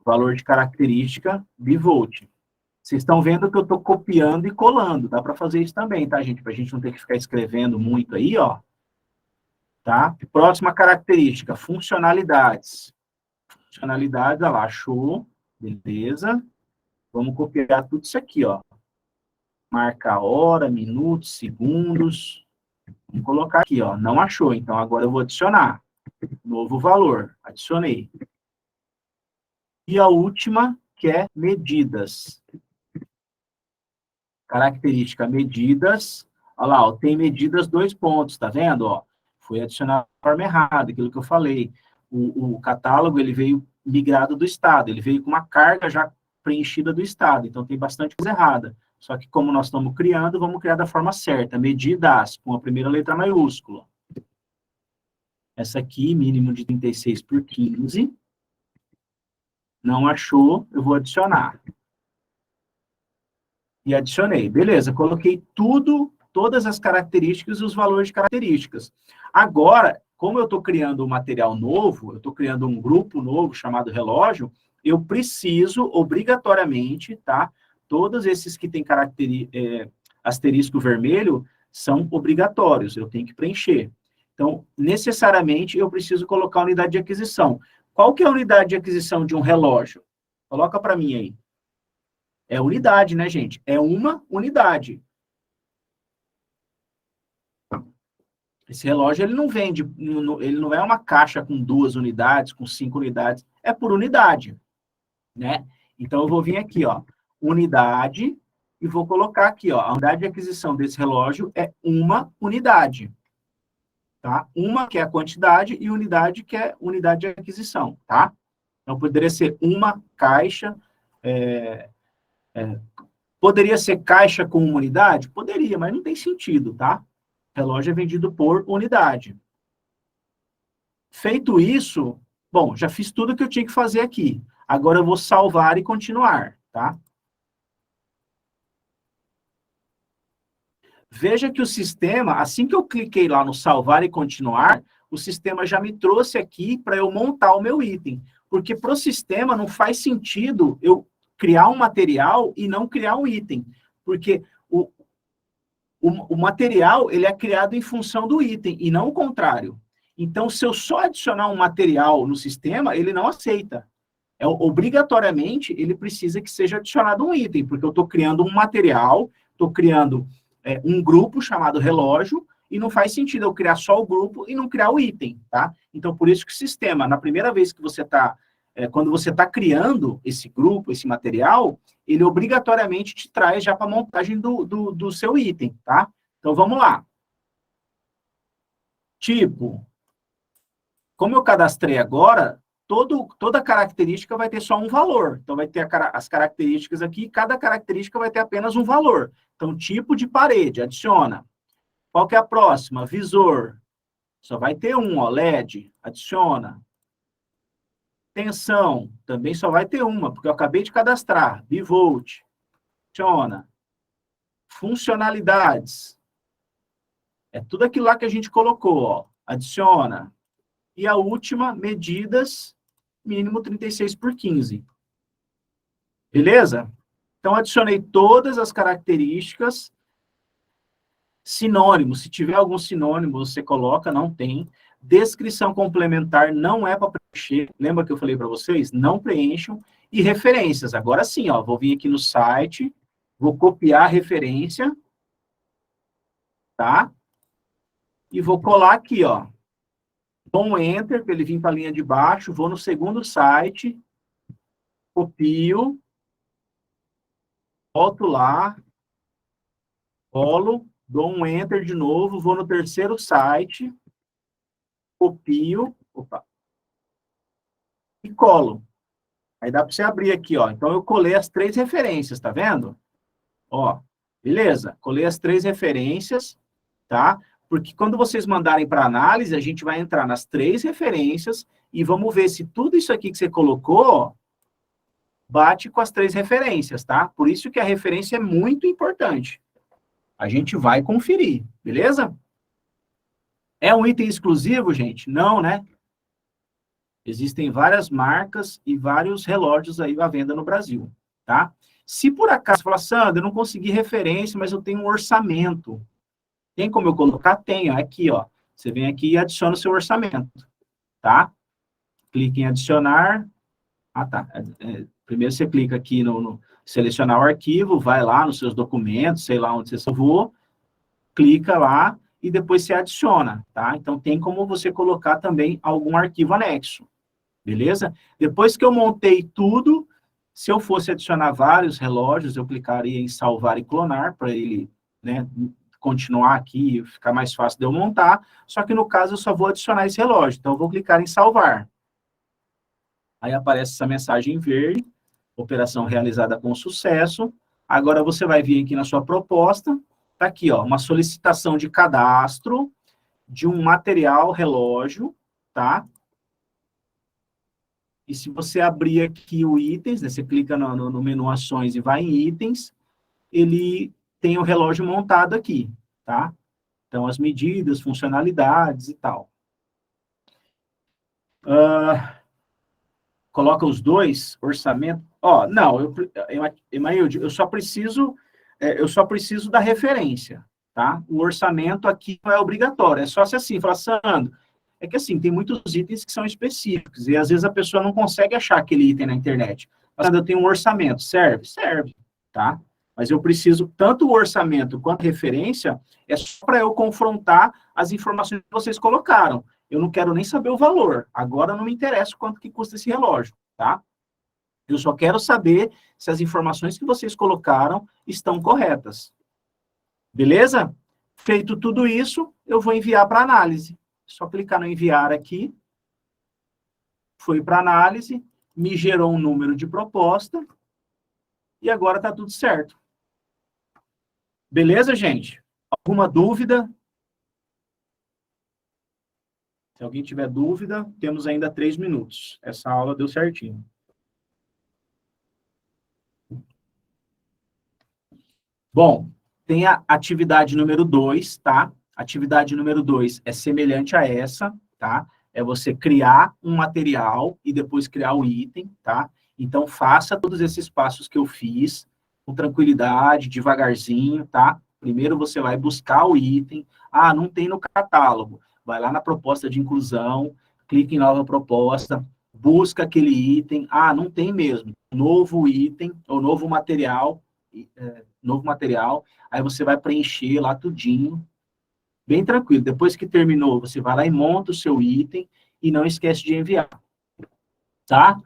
Valor de característica bivolt. Vocês estão vendo que eu estou copiando e colando. Dá para fazer isso também, tá, gente? Para a gente não ter que ficar escrevendo muito aí, ó. Tá? Próxima característica, funcionalidades. Funcionalidades, olha lá, achou. Beleza. Vamos copiar tudo isso aqui, ó. Marca hora, minutos, segundos. Vamos colocar aqui, ó. Não achou, então agora eu vou adicionar. Novo valor. Adicionei. E a última, que é medidas. Característica medidas. Olha lá, ó, tem medidas 2 pontos, tá vendo? Ó, foi adicionado de forma errada, aquilo que eu falei. O catálogo, ele veio migrado do estado, ele veio com uma carga já preenchida do estado, então tem bastante coisa errada. Só que como nós estamos criando, vamos criar da forma certa. Medidas, com a primeira letra maiúscula. Essa aqui, mínimo de 36 por 15. Não achou, eu vou adicionar. E adicionei. Beleza, coloquei tudo, todas as características e os valores de características. Agora, como eu estou criando um material novo, eu estou criando um grupo novo chamado relógio, eu preciso, obrigatoriamente, tá? Todos esses que têm asterisco vermelho são obrigatórios, eu tenho que preencher. Então, necessariamente, eu preciso colocar a unidade de aquisição. Qual que é a unidade de aquisição de um relógio? Coloca para mim aí. É unidade, né, gente? É uma unidade. Esse relógio, ele não vende, ele não é uma caixa com 2 unidades, com 5 unidades, é por unidade, né? Então, eu vou vir aqui, ó, unidade, e vou colocar aqui, ó, a unidade de aquisição desse relógio é uma unidade, tá? Uma que é a quantidade e unidade que é unidade de aquisição, tá? Então, poderia ser uma caixa, poderia ser caixa com uma unidade? Poderia, mas não tem sentido, tá? Relógio é vendido por unidade. Feito isso, bom, já fiz tudo que eu tinha que fazer aqui. Agora eu vou salvar e continuar, tá? Veja que o sistema, assim que eu cliquei lá no salvar e continuar, o sistema já me trouxe aqui para eu montar o meu item. Porque para o sistema não faz sentido eu criar um material e não criar um item. Porque o material, ele é criado em função do item, e não o contrário. Então, se eu só adicionar um material no sistema, ele não aceita. Obrigatoriamente, ele precisa que seja adicionado um item, porque eu estou criando um material, estou criando um grupo chamado relógio, e não faz sentido eu criar só o grupo e não criar o item, tá? Então, por isso que o sistema, na primeira vez que você está, quando você está criando esse grupo, esse material, ele obrigatoriamente te traz já para a montagem do seu item, tá? Então, vamos lá. Tipo, como eu cadastrei agora, toda característica vai ter só um valor. Então, vai ter as características aqui, cada característica vai ter apenas um valor. Então, tipo de parede, adiciona. Qual que é a próxima? Visor. Só vai ter um, ó, LED, adiciona. Tensão, também só vai ter uma, porque eu acabei de cadastrar. Bivolt, adiciona. Funcionalidades. É tudo aquilo lá que a gente colocou, ó. Adiciona. E a última, medidas, mínimo 36 por 15. Beleza? Então, adicionei todas as características. Sinônimo, se tiver algum sinônimo, você coloca, não tem. Descrição complementar não é para preencher. Lembra que eu falei para vocês? Não preencham. E referências. Agora sim, ó, vou vir aqui no site, vou copiar a referência, tá? E vou colar aqui, ó. Dou um Enter, para ele vir para a linha de baixo, vou no segundo site, copio, volto lá, colo, dou um Enter de novo, vou no terceiro site, copio, e colo. Aí dá para você abrir aqui, ó. Então, eu colei as 3 referências, tá vendo? Ó, beleza. Colei as 3 referências, tá? Porque quando vocês mandarem para análise, a gente vai entrar nas 3 referências e vamos ver se tudo isso aqui que você colocou bate com as 3 referências, tá? Por isso que a referência é muito importante. A gente vai conferir, beleza? É um item exclusivo, gente? Não, né? Existem várias marcas e vários relógios aí à venda no Brasil, tá? Se por acaso falar, Sandra, eu não consegui referência, mas eu tenho um orçamento. Tem como eu colocar? Tenho. Aqui, ó. Você vem aqui e adiciona o seu orçamento, tá? Clique em adicionar. Ah, tá. Primeiro você clica aqui no selecionar o arquivo, vai lá nos seus documentos, sei lá onde você salvou, clica lá e depois você adiciona, tá? Então, tem como você colocar também algum arquivo anexo, beleza? Depois que eu montei tudo, se eu fosse adicionar vários relógios, eu clicaria em salvar e clonar, para ele, né, continuar aqui, ficar mais fácil de eu montar, só que no caso eu só vou adicionar esse relógio, então eu vou clicar em salvar. Aí aparece essa mensagem verde, operação realizada com sucesso. Agora você vai vir aqui na sua proposta, tá aqui, ó, uma solicitação de cadastro de um material relógio, tá? E se você abrir aqui o itens, né, você clica no menu ações e vai em itens, ele tem o relógio montado aqui, tá? Então, as medidas, funcionalidades e tal. Coloca os dois, orçamento. Ó, não, Emailde, eu só preciso da referência, tá? O orçamento aqui não é obrigatório, é só se assim, falar, Sandro, é que assim, tem muitos itens que são específicos, e às vezes a pessoa não consegue achar aquele item na internet. Sandro, eu tenho um orçamento, serve? Serve, tá? Mas eu preciso, tanto o orçamento quanto a referência, é só para eu confrontar as informações que vocês colocaram. Eu não quero nem saber o valor. Agora não me interessa quanto que custa esse relógio, tá? Eu só quero saber se as informações que vocês colocaram estão corretas. Beleza? Feito tudo isso, eu vou enviar para análise. Só clicar no enviar aqui. Foi para análise, me gerou um número de proposta e agora está tudo certo. Beleza, gente? Alguma dúvida? Se alguém tiver dúvida, temos ainda 3 minutos. Essa aula deu certinho. Bom, tem a atividade número 2, tá? Atividade número 2 é semelhante a essa, tá? É você criar um material e depois criar o item, tá? Então, faça todos esses passos que eu fiz, com tranquilidade, devagarzinho, tá? Primeiro você vai buscar o item. Ah, não tem no catálogo. Vai lá na proposta de inclusão, clica em nova proposta, busca aquele item. Ah, não tem mesmo. Novo item, ou novo material, aí você vai preencher lá tudinho, bem tranquilo. Depois que terminou, você vai lá e monta o seu item e não esquece de enviar, tá?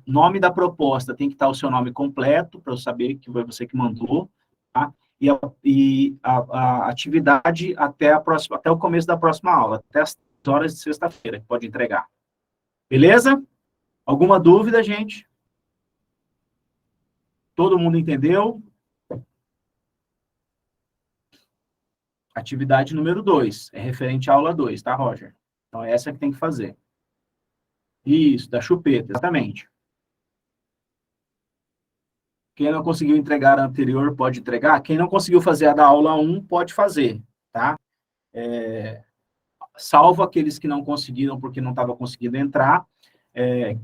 Nome da proposta, tem que estar o seu nome completo, para eu saber que foi você que mandou, tá? E a atividade até o começo da próxima aula, até as horas de sexta-feira, que pode entregar. Beleza? Alguma dúvida, gente? Todo mundo entendeu? Atividade número 2, é referente à aula 2, tá, Roger? Então, é essa que tem que fazer. Isso, da chupeta, exatamente. Quem não conseguiu entregar a anterior, pode entregar. Quem não conseguiu fazer a da aula 1, pode fazer, tá? Salvo aqueles que não conseguiram porque não estava conseguindo entrar.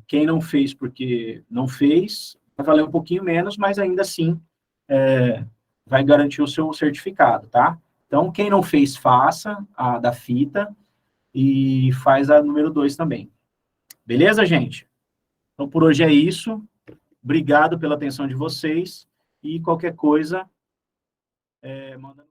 Quem não fez porque não fez, vai valer um pouquinho menos, mas ainda assim vai garantir o seu certificado, tá? Então, quem não fez, faça a da fita e faz a número 2 também. Beleza, gente? Então, por hoje é isso. Obrigado pela atenção de vocês. E qualquer coisa, manda...